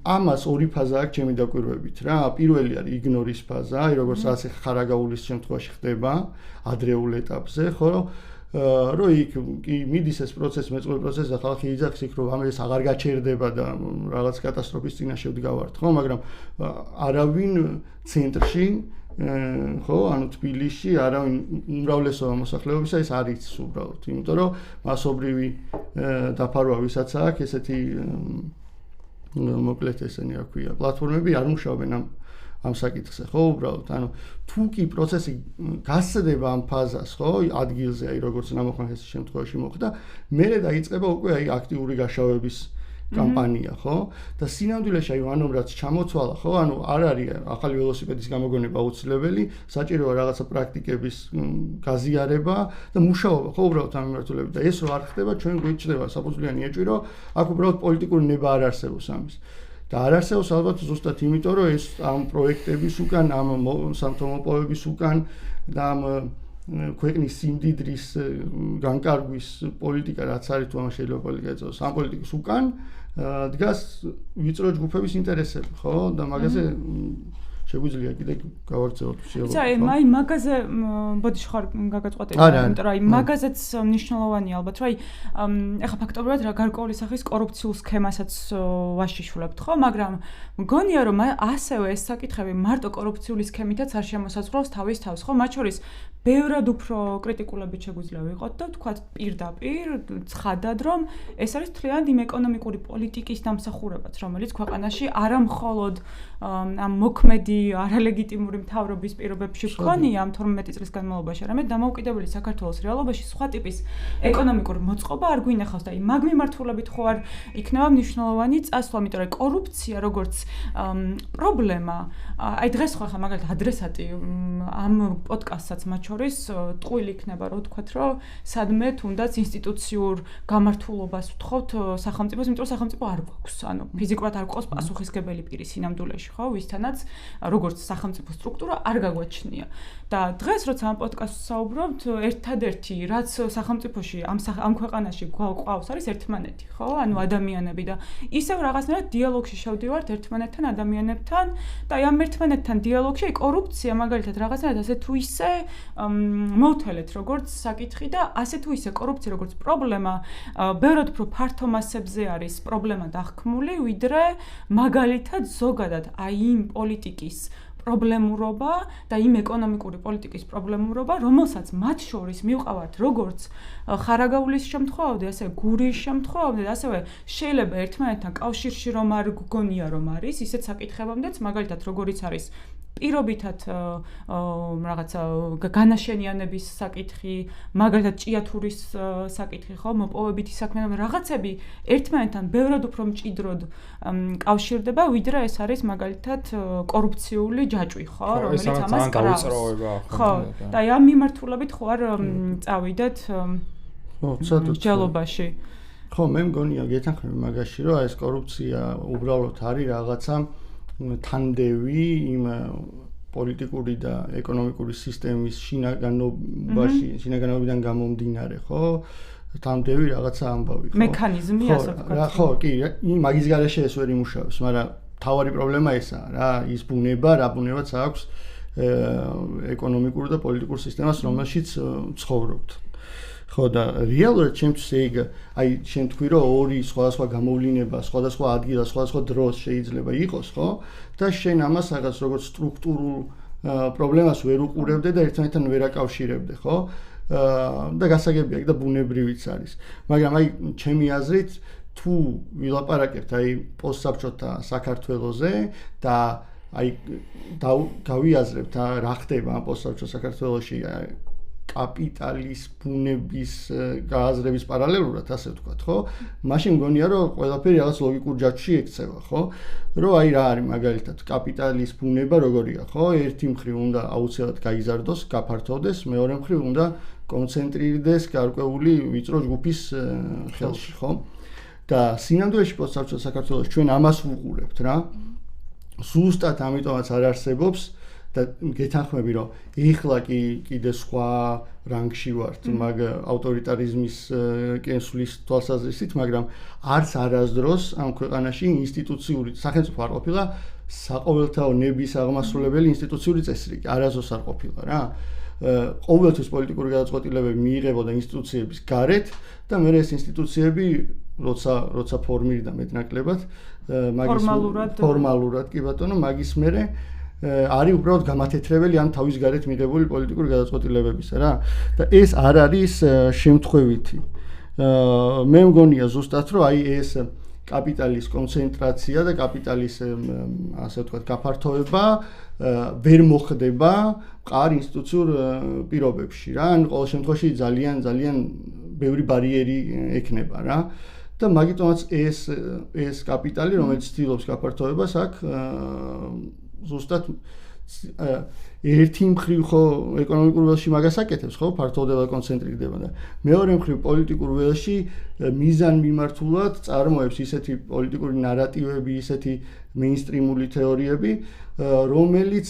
ამას ორი ფაზა აქვს ჩემი დაკვირვებით რა. პირველი არის იგნორის ფაზა, აი როგორც ასე ხარაგაულის შემთხვევაში ხდება ადრეულ ეტაპზე, ხო? რომ იქ კი მიდის ეს პროცესი, მეწყვილე პროცესი და ხალხი იძახს იქ რომ ამას აღარ გაჩერდება და რაღაც კატასტროფის წინაშე ვდგავართ, ხო? მაგრამ არავინ ცენტრში ხო, ანუ თბილისში არავინ უმრავლესობა მოსახლეობისა ეს არ იცის უბრალოდ, იმიტომ რომ მასობრივი დაფარვა ვისაც აქვს ესეთი მოკლედ ესენი რა ქვია, პლატფორმები არ მუშაობენ ამ საკითხზე, ხო, უბრალოდ, ანუ თუ კი პროცესი გასცდება ამ ფაზას, ხო, ადგილზე, აი როგორც ნამოხან ხესის შემთხვევაში მოხდა, მერე დაიწყება უკვე აი აქტიური გაშავების კამპანია, ხო? და სინამდვილეში აი ანუ რაც ჩამოცვალა, ხო? ანუ არ არის ახალი ველოსიპედის გამოგონება აუცილებელი, საჭიროა რაღაცა პრაქტიკების გაზიარება და მუშაობა, ხო, უბრალოდ ამ მიმართულებით. და ეს რო არ ხდება, ჩვენ გვიჭდება საფუძვლიანი ეჭვი, რომ აქ უბრალოდ პოლიტიკური ნება არ არსებობს ამის. და არ არსებობს ალბათ ზუსტად იმიტომ, რომ ეს ამ პროექტების უკან, ამ სამთომოპოვების უკან და ამ ქვეყნის სიმდიდრის განკარგვის პოლიტიკა რაც არის თუ ამას შეიძლება პოლიტიკა ეწოდოს, ამ პოლიტიკის უკან დგას ვიწრო ჯგუფების ინტერესები, ხო? და მაგაზე შეგვიძლია კიდე გავაგრძელოთ შეალობა. აი, მაგაზე ბოდიში ხარ გაგაწყვეტილი, იმიტომ რომ აი მაგაზეც მნიშვნელოვანია ალბათ, რომ აი ეხა ფაქტობრივად რა გარკვეული სახის კორუფციულ სქემასაც ვაშიშულებთ, ხო? მაგრამ მგონია რომ ასევე ეს საკითხები მარტო კორუფციული სქემითაც არ შემოსაზღვრავს თავის თავს, ხო? მათ შორის ბევრად უფრო კრიტიკულებით შეგვიძლია ვიყოთ და ვთქვათ პირდაპირ ცხადად რომ ეს არის თლიანად იმ ეკონომიკური პოლიტიკის დამსახურებაც, რომელიც ქვეყანაში არა მხოლოდ ამ მოქმედი არალეგიტიმური მთავრობის პირობებში გქონია ამ 12 წლის განმავლობაში, არამედ დამოუკიდებელი საქართველოს რეალობაში სხვა ტიპის ეკონომიკური მოწყობა არ გვინახავს და აი მაგ მიმართულებით ხო არ იქნება მნიშვნელოვანი წასვლა, იმიტომ რომ კორუფცია როგორც პრობლემა, აი დღეს ხო ახლა მაგალითად ადრესატი ამ პოდკასტსაც მათ შორის ტყუილი იქნება, რო ვთქვათ, რომ სადმე თუნდაც ინსტიტუციურ გამართულობას ვთხოვთ სახელმწიფოს, იმიტომ რომ სახელმწიფო არ გვაქვს. ანუ ფიზიკურად არ გვყავს პასუხისგებელი პირი სინამდვილეში, ხო, ვისთანაც როგორც სახელმწიფო სტრუქტურა არ გაგვაჩნია. და დღეს როცა ამ პოდკასტს საუბრობთ, ერთადერთი რაც სახელმწიფოში ამ ქვეყანაში გვყავს არის ერთმანეთი, ხო? ანუ ადამიანები და ისევ რაღაცნაირად დიალოგში შევდივართ ერთმანეთთან, ადამიანებთან და ამ ერთმანეთთან დიალოგში კორუფცია მაგალითად რაღაცნაირად ასე თუ ისე მოვთვალეთ როგორც საკითხი და ასე თუ ისე კორუფცია როგორც პრობლემა ბევრად უფრო ფართო მასებზე არის პრობლემა დახქმული, ვიდრე მაგალითად ზოგადად აი იმ პოლიტიკის პრობლემურობა და იმ ეკონომიკური პოლიტიკის პრობლემურობა, რომელსაც მათ შორის მივყავართ როგორც ხარაგაულის შემთხვევამდე, ასე გურიის შემთხვევამდე, ასევე შეიძლება ერთმანეთთან კავშირში რომ არ გგონია რომ არის, ისეთ საკითხებამდეც, მაგალითად როგორიც არის პირობითად რაღაცა განაშენიანების საკითხი, მაგალითად ჭიათურის საკითხი, ხო, მოპოვებითი საქმიანობა, რაღაცები ერთმანეთთან ბევრად უფრო მჭიდროდ კავშირდება, ვიდრე ეს არის მაგალითად კორუფციული ჯაჭვი, ხო, რომელიც ამას კრავს. ხო, და ამ მიმართულებით ხო არ წავიდეთ მსჯელობაში. ხო, მე მგონია გეთანხმები მაგაში, რომ ეს კორუფცია უბრალოდ არის რაღაცა თანდევი იმ პოლიტიკური და ეკონომიკური სისტემის შინაგანობიდან გამომდინარე, ხო? თანდევი რაღაცა ამბავი, ხო? მექანიზმი, ასე ვთქვათ. ხო, კი, მაგის გარეშე ეს ვერ იმუშავებს, მაგრამ თავარი პრობლემა ესაა, რა, ის ბუნება, რა ბუნებაც აქვს ეკონომიკურ და პოლიტიკურ სისტემას, რომელშიც ცხოვრობთ. ხო და რეალურად ჩემთვის ეგ აი შენ თქვი რომ ორი სხვადასხვა გამოვლინება, სხვადასხვა ადგილას, სხვადასხვა დროს შეიძლება იყოს, ხო? და შენ ამას რაღაც როგორც სტრუქტურულ პრობლემას ვერ უყურებდე და ერთმანეთთან ვერ აკავშირებდე, ხო? და გასაგებია და ბუნებრივიც არის. მაგრამ აი ჩემი აზრით თუ ვილაპარაკებთ აი პოსტსაბჭოთა საქართველოზე და აი გავიაზრებთ რა ხდება ამ პოსტსაბჭოთა საქართველოში კაპიტალის ბუნების გააზრების პარალელურად, ასე ვთქვათ, ხო? მაშინ მგონია, რომ ყველაფერი რაღაც ლოგიკურ ჯაჭვში ექცევა, ხო? რომ აი რა არის მაგალითად კაპიტალის ბუნება როგორია, ხო? ერთი მხრივ უნდა აუცილებლად გაიზარდოს, გაფართოვდეს, მეორე მხრივ უნდა კონცენტრირდეს გარკვეული ვიწრო ჯგუფის ხელში, ხო? და სინამდვილეში პოსტსაბჭოთა საქართველოს ჩვენ ამას ვუყურებთ, რა. ზუსტად ამიტომაც არ არსებობს და გეთანხმები რომ ეხლა კიდე სხვა რანგში ვართ მაგ ავტორიტარიზმის კენსulis თვალსაზრისით, მაგრამ არც არასდროს ამ ქვეყანაში ინსტიტუციური სახელმწიფო არ ყოფილა საყოველთაო ნების აღმასრულებელი ინსტიტუციური წესრიგი, არასდროს არ ყოფილა რა. ყოველთვის პოლიტიკური გადაწყვეტილებები მიიღებოდა ინსტიტუციების გარეთ და მე ეს ინსტიტუციები როცა ფორმირდა მეტნაკლებად ფორმალურად კი ბატონო მაგის მერე არის უბრალოდ გამათეთრებელი ამ თავის გარეთ მიღებული პოლიტიკური გადაწყვეტილებებისა რა და ეს არ არის შემთხვევითი. მე მგონია ზუსტად რომ აი ეს კაპიტალის კონცენტრაცია და კაპიტალის ასე ვთქვათ გაფართოება ვერ მოხდება მყარ ინსტიტუციურ პირობებში რა. ან ყოველ შემთხვევაში ძალიან ბევრი ბარიერი ექნება რა. და მაგიტომაც ეს კაპიტალი რომელიც ცდილობს გაფართოებას აქ ზუსტად ერთი მხრივ ხო ეკონომიკურ ველში მაგას აკეთებს ხო ფართოვდება კონცენტრირდება და მეორე მხრივ პოლიტიკურ ველში მიზან მიმართულად წარმოებს ისეთი პოლიტიკური ნარატივები, ისეთი მეინსტრიმული თეორიები, რომელიც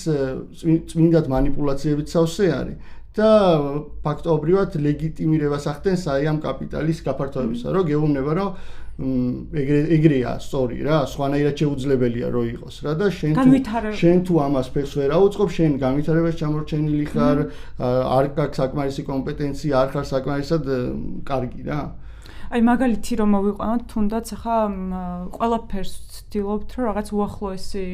წმინდად მანიპულაციებით სავსე არის და ფაქტობრივად ლეგიტიმირებას ახდენს აი ამ კაპიტალის გაფართოებისა, რომ გეუბნება რომ ეგრეა სწორი რა, სხვანაირად შეუძლებელია რომ იყოს რა და შენ თუ ამას ფეხს ვერ აუწყობ, შენ განვითარებას ჩამორჩენილი ხარ, არ გაქვს საკმარისი კომპეტენცია, არ ხარ საკმარისად კარგი რა. აი მაგალითი რომ მოვიყვანოთ, თუნდაც ახლა ყველაფერს ვცდილობთ რომ რაღაც უახლოესი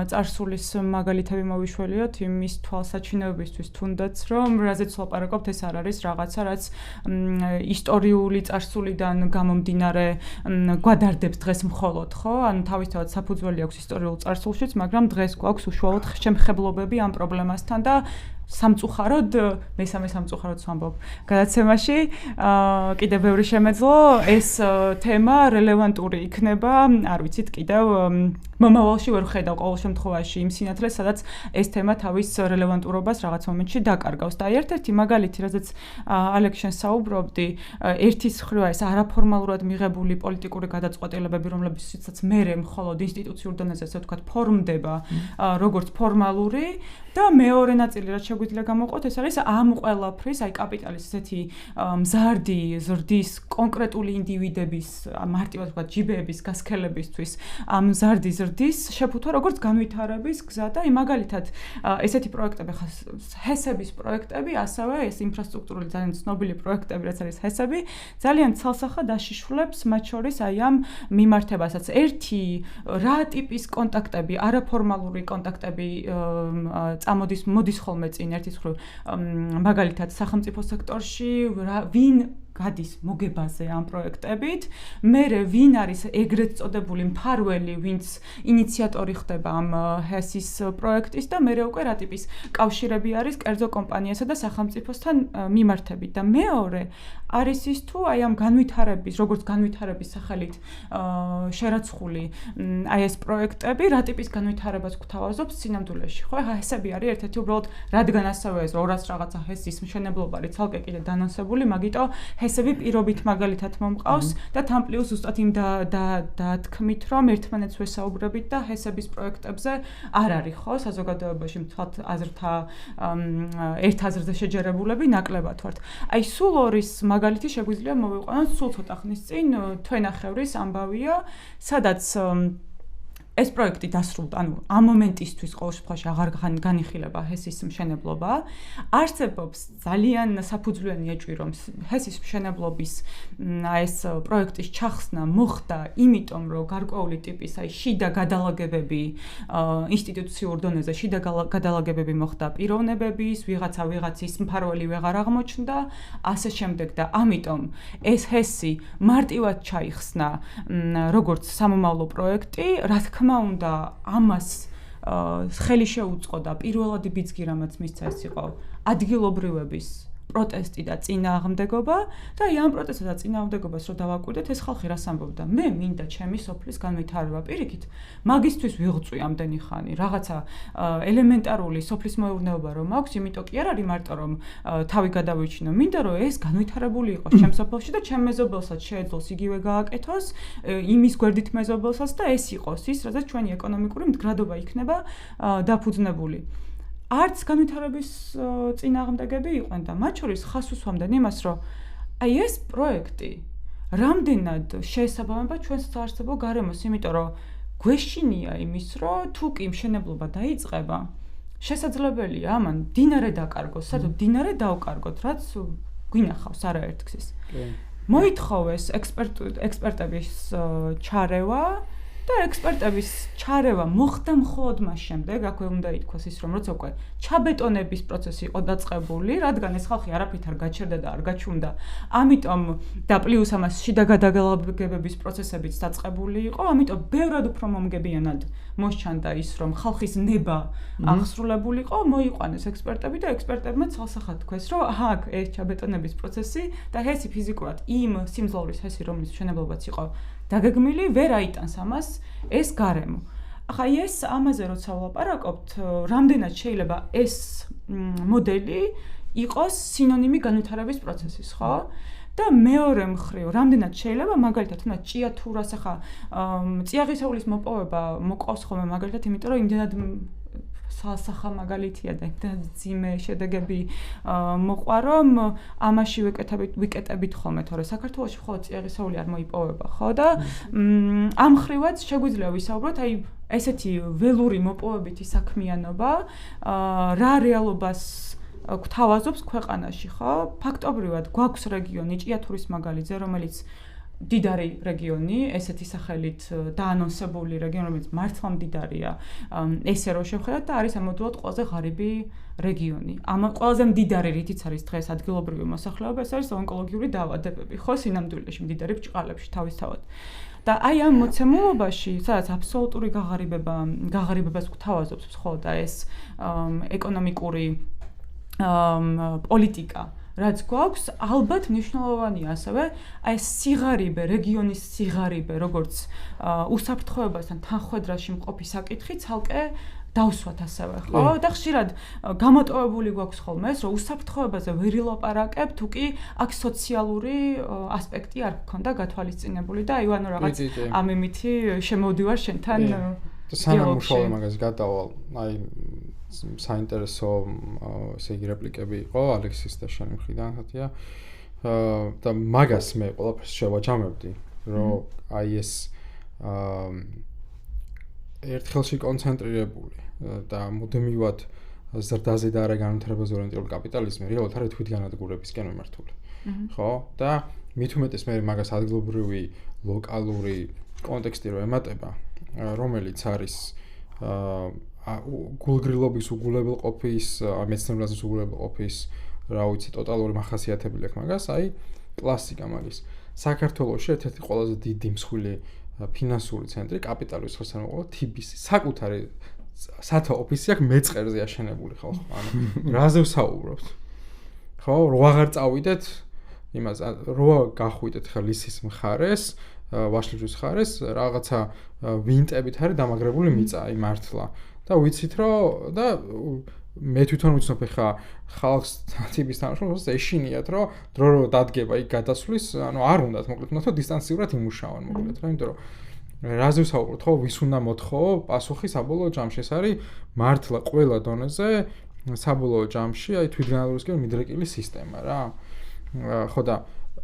წარსულის მაგალითები მოვიშველიოთ იმის თვალსაჩინოებისთვის, თუნდაც რომ რაზეც ვლაპარაკობთ ეს არ არის რაღაცა რაც ისტორიული წარსულიდან გამომდინარე გვადარდებს დღეს მხოლოდ, ხო? ანუ თავისთავად საფუძველი აქვს ისტორიულ წარსულშიც, მაგრამ დღეს გვაქვს უშუალოდ შემხებლობები ამ პრობლემასთან და სამწუხაროდ მესამე სამწუხაროდ ვამბობ გადაცემაში კიდევ ბევრი შემეძლო ეს თემა რელევანტური იქნება არ ვიცით კიდევ მომავალში ვერ ხედავ ყოველ შემთხვევაში იმ სინათლეს სადაც ეს თემა თავის რელევანტურობას რაღაც მომენტში დაკარგავს და ერთ-ერთი მაგალითი რაზეც ალექს შენ საუბრობდი ერთის ხრივ ეს არაფორმალურად მიღებული პოლიტიკური გადაწყვეტილებები რომლებიცაც მერე მხოლოდ ინსტიტუციურ დონეზე ასე ვთქვათ ფორმდება როგორც ფორმალური და მეორე ნაწილი რაც შეგვიძლია გამოვყოთ ეს არის ამ ყველაფრის აი კაპიტალის ესეთი მზარდი ზრდის კონკრეტული ინდივიდების მარტივად ვთქვათ ჯიბეების გასქელებისთვის ამ მზარდი ზრდის შეფუთვა როგორც განვითარების გზა და მაგალითად ესეთი პროექტები ჰესების პროექტები ასევე ეს ინფრასტრუქტურული ძალიან ცნობილი პროექტები რაც არის ჰესები ძალიან ცალსახად აშიშვლებს მათ შორის აი ამ მიმართებასაც ერთი რა ტიპის კონტაქტები არაფორმალური კონტაქტები მოდის ხოლმე წინ ერთის ხრივ მაგალითად სახელმწიფო სექტორში ვინ გადის მოგებაზე ამ პროექტებით მერე ვინ არის ეგრეთ წოდებული მფარველი ვინც ინიციატორი ხდება ამ ჰესის პროექტის და მერე უკვე რა ტიპის კავშირები არის კერძო კომპანიასა და სახელმწიფოსთან მიმართებით და მეორე არის ის თუ აი ამ განვითარების როგორც განვითარების სახელით შერაცხული აი ეს პროექტები რა ტიპის განვითარებას გვთავაზობს სინამდვილეში ხო ჰესები არის ერთ-ერთი უბრალოდ რადგან ასევე ეს 200 რაღაცა ჰესის მშენებლობა არის ცალკე კიდე დანონსებული მაგიტო ჰესები პირობით მაგალითად მომყავს და თან პლუს ზუსტად იმ დათქმით რომ ერთმანეთს ვესაუბრებით და ჰესების პროექტებზე არ არის ხო საზოგადოებაში მთლად აზრთა ერთ აზრზე შეჯერებულები ნაკლებად ვართ. აი სულ ორის მაგალითი შეგვიძლია მოვიყვანოთ სულ ცოტა ხნის წინ თვენახევრის ამბავია სადაც ეს პროექტი დასრულდა, ანუ ამ მომენტისთვის ყოველ შემთხვევაში აღარ განიხილება ჰესის მშენებლობა. არსებობს ძალიან საფუძვლიანი ეჭვი, რომ ჰესის მშენებლობის ეს პროექტის ჩახსნა მოხდა, იმიტომ რომ გარკვეული ტიპის აი შიდა გადალაგებები ინსტიტუციურ დონეზე შიდა გადალაგებები მოხდა პიროვნებების, ვიღაცის მფარველი ვეღარ აღმოჩნდა, ასე შემდეგ და ამიტომ ეს ჰესი მარტივად ჩაიხსნა როგორც სამომავლო პროექტი, რა თქმა უნდა ამას ხელი შეუწყო და პირველადი ბიძგი რამაც მისცა ეს იყო ადგილობრივების პროტესტი და წინააღმდეგობა და აი ამ პროტესტსა და წინააღმდეგობას რო დავაკვირდეთ ეს ხალხი რას ამბობდა მე მინდა ჩემი სოფლის განვითარება პირიქით მაგისთვის ვიღწვი ამდენი ხანი რაღაცა ელემენტარული სოფლის მეურნეობა რომ აქვს იმიტომ კი არ არის მარტო რომ თავი გადავიჩინო მინდა რომ ეს განვითარებული იყოს ჩემ სოფელში და ჩემ მეზობელსაც შეეძლოს იგივე გააკეთოს იმის გვერდით მეზობელსაც და ეს იყოს ის რადგან ჩვენი ეკონომიკური მდგრადობა იქნება დაფუძნებული არც განვითარების წინააღმდეგები იყვნენ და მათ შორის ხას უსვამდნენ იმას, რომ აი ეს პროექტი რამდენად შეესაბამება ჩვენს საარსებო გარემოს, იმიტომ რომ გვეშინია იმის, რომ თუ კი მშენებლობა დაიწყება, შესაძლებელია ამან დინარე დაკარგოს, სადაც დინარე დავკარგოთ, რაც გვინახავს არაერთგზის. მოითხოვეს ექსპერტების ჩარევა და ექსპერტების ჩარევა მოხდა მხოლოდ მას შემდეგ, აქვე უნდა ითქვას ის, რომ როცა უკვე ჩაბეტონების პროცესი იყო დაწყებული, რადგან ეს ხალხი არაფრით არ გაჩერდა და არ გაჩვენდა, ამიტომ და პლუს ამას შიდა გადაგალაგებების პროცესებიც დაწყებული იყო, ამიტომ ბევრად უფრო მომგებიანად მოსჩანდა ის, რომ ხალხის ნება აღსრულებულიყო, მოიყვანეს ექსპერტები და ექსპერტებმა ცალსახად თქვეს, რომ აქ ეს ჩაბეტონების პროცესი და ჰესი ფიზიკურად იმ სიმძლავრის ჰესი, რომლის მშენებლობაც იყო დაგეგმილი ვერ აიტანს ამას ეს გარემო. ახლა ეს ამაზე როცა ვლაპარაკობთ, რამდენად შეიძლება ეს მოდელი იყოს სინონიმი განვითარების პროცესის, ხო? და მეორე მხრივ, რამდენად შეიძლება მაგალითად თუნდაც ჭიათურას ახლა წიაღისეულის მოპოვება მოყავს ხოლმე მაგალითად, იმიტომ რომ იმდენად სასახა მაგალითია და იმდენად ძიმე შედეგები მოყვა, რომ ამაში ვიკეტებით ხოლმე, თორე საქართველოში მხოლოდ წიაღისეული არ მოიპოვება, ხო? და ამ ხრივაც შეგვიძლია ვისაუბროთ, აი ესეთი ველური მოპოვებითი საქმიანობა რა რეალობას გვთავაზობს ქვეყანაში, ხო? ფაქტობრივად გვაქვს რეგიონი ჭიათურის მაგალითზე, რომელიც დიდარი რეგიონი, ესეთი სახელით დაანონსებული რეგიონი, რომელიც მართლა მდიდარია, ესე რო შევხედოთ და არის ამოდროულად ყველაზე ღარიბი რეგიონი. ამ ყველაზე მდიდარი რითიც არის დღეს ადგილობრივი მოსახლეობა, ეს არის ონკოლოგიური დაავადებები, ხო, სინამდვილეში მდიდარი ბრჭყალებში თავისთავად. და აი ამ მოცემულობაში, სადაც აბსოლუტური გაღარიბებას გვთავაზობს მხოლოდ ეს ეკონომიკური პოლიტიკა რაც გვაქვს, ალბათ მნიშვნელოვანია ასევე აი სიღარიბე, რეგიონის სიღარიბე, როგორც უსაფრთხოებასთან თანხვედრაში მყოფი საკითხი ცალკე დავსვათ ასევე, ხო? და ხშირად გამოტოვებული გვაქვს ხოლმე ეს, რომ უსაფრთხოებაზე ვერ ილაპარაკებ, თუ კი აქ სოციალური ასპექტი არ გქონდა გათვალისწინებული და აი ანუ რაღაც ამ იმითი შემოვდივარ შენთან სანამუშაო მაგას გადავალ, აი საინტერესო ესე იგი რეპლიკები იყო ალექსის და შენი მხრიდან ხათია და მაგას მე ყველაფერს შევაჯამებდი რომ აი ეს ერთხელში კონცენტრირებული და მუდმივად ზრდაზე და არა განვითარებაზე ორიენტირებული კაპიტალიზმი რეალურად არის თვითგანადგურებისკენ მიმართული ხო და მით უმეტეს მე მაგას ადგილობრივი ლოკალური კონტექსტი რო ემატება რომელიც არის გულგრილობის უგულებელყოფის, მეცნიერებაზის უგულებელყოფის, რა ვიცი, ტოტალური მახასიათებელი აქვს მაგას, აი კლასიკა მაგის. საქართველოში ერთ-ერთი ყველაზე დიდი მსხვილი ფინანსური ცენტრი კაპიტალის ხელსაყრელო TBC, საკუთარი სათო ოფისი აქვს მეწყერზე აშენებული ხო? ანუ რაზე ვსაუბრობთ? ხო, რო აღარ წავიდეთ იმას, რო გახვიდეთ ხა ლისის მხარეს, ვაშლიჯის მხარეს, რაღაცა ვინტებით არის დამაგრებული მიწა, აი მართლა. და ვიცით რომ და მე თვითონ ვიცნობ ხა ხალხს TBC-ს თანხმობს ეშინიათ რომ დრო რო დადგება იქ გადასვლის ანუ არ უნდათ მოკლედ უნდა რომ დისტანციურად იმუშაონ მოკლედ რა იმიტომ რომ რაზე ვსაუბრობთ ხო ვის უნდა მოთხო პასუხი საბოლოო ჯამში ეს არის მართლა ყველა დონეზე საბოლოო ჯამში აი თვითგანადგურებისკენ მიდრეკილი სისტემა რა ხო და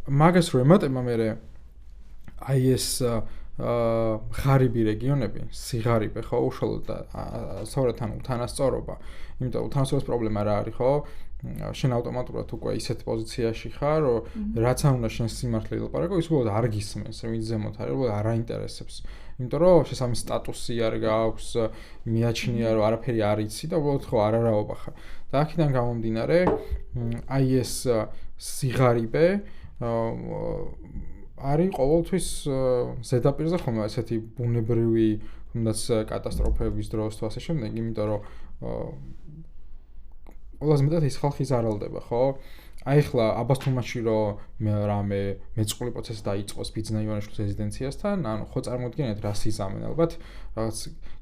მაგას რო ემატება მე აი ეს ღარიბი რეგიონები, სიღარიბე ხო, უშუალოდ და სწორად ანუ თანასწორობა. იმიტომ რომ თანასწორობის პრობლემა რა არის, ხო? შენ ავტომატურად უკვე ისეთ პოზიციაში ხარ, რომ რაც არ უნდა შენ სიმართლე ილაპარაკო, ის უბრალოდ არ გისმენს, ვინც ზემოთ არის, უბრალოდ არ აინტერესებს. იმიტომ რომ შესაბამის სტატუსი არ გააქვს, მიაჩნია რომ არაფერი არ იცი და უბრალოდ ხო არარაობა ხარ. და აქედან გამომდინარე, აი ეს სიღარიბე არის ყოველთვის ზედაპირზე ხომ ესეთი ბუნებრივი თუნდაც კატასტროფების დროს თუ ასე შემდეგ, იმიტომ რომ ყველაზე მეტად ის ხალხი ზარალდება, ხო? აი ხლა აბასთუმანში რომ რამე მეწყული პროცესი დაიწყოს ბიძინა ივანიშვილის რეზიდენციასთან, ანუ ხო წარმოიდგინეთ რა სიზამენ ალბათ რაღაც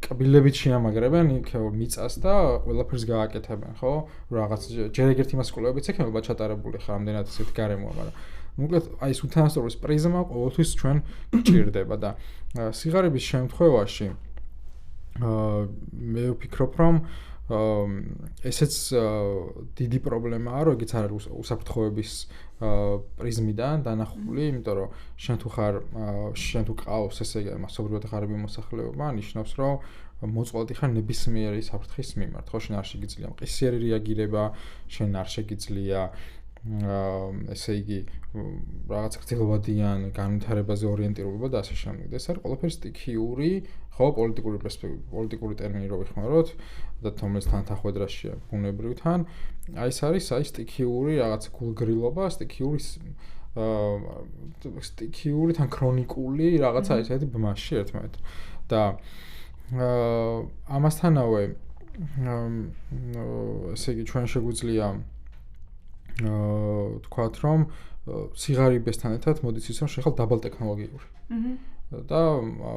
კბილებით შეამაგრებენ იქ მიწას და ყველაფერს გააკეთებენ, ხო? რაღაც ჯერ ეგერთი მასკულობებიც ექნება ჩატარებული ხარ ამდენად ისეთ გარემოა, მაგრამ მოკლედ აი ეს უთანასწორობის პრიზმა ყოველთვის ჩვენ გჭირდება და სიღარიბის შემთხვევაში მე ვფიქრობ რომ ესეც დიდი პრობლემაა რომ ეგეც არ არის უსაფრთხოების პრიზმიდან დანახული იმიტომ რომ შენ თუ ყავს ესე იგი მასობრივად ღარიბი მოსახლეობა ნიშნავს რომ მოწყვლადი ხარ ნებისმიერი საფრთხის მიმართ ხო შენ არ შეგიძლია მყისიერი რეაგირება შენ არ შეგიძლია ესე იგი რაღაც გრძელვადიან განვითარებაზე ორიენტირება და ასე შემდეგ. ეს არის ყველაფერი სტიქიური, ხო, პოლიტიკური ტერმინი რო ვიხმაროთ და თომლეს თანახვედრაშია ბუნებრივთან. აი ეს არის აი სტიქიური რაღაც გულგრილობა, სტიქიური თან ქრონიკული რაღაცა ისეთი ბმაში ერთმანეთთან. და ამასთანავე ესე იგი ჩვენ შეგვიძლია თქვათ რომ სიღარიბესთან ერთად მოდის ის რომ შეხალ დაბალ ტექნოლოგიური. და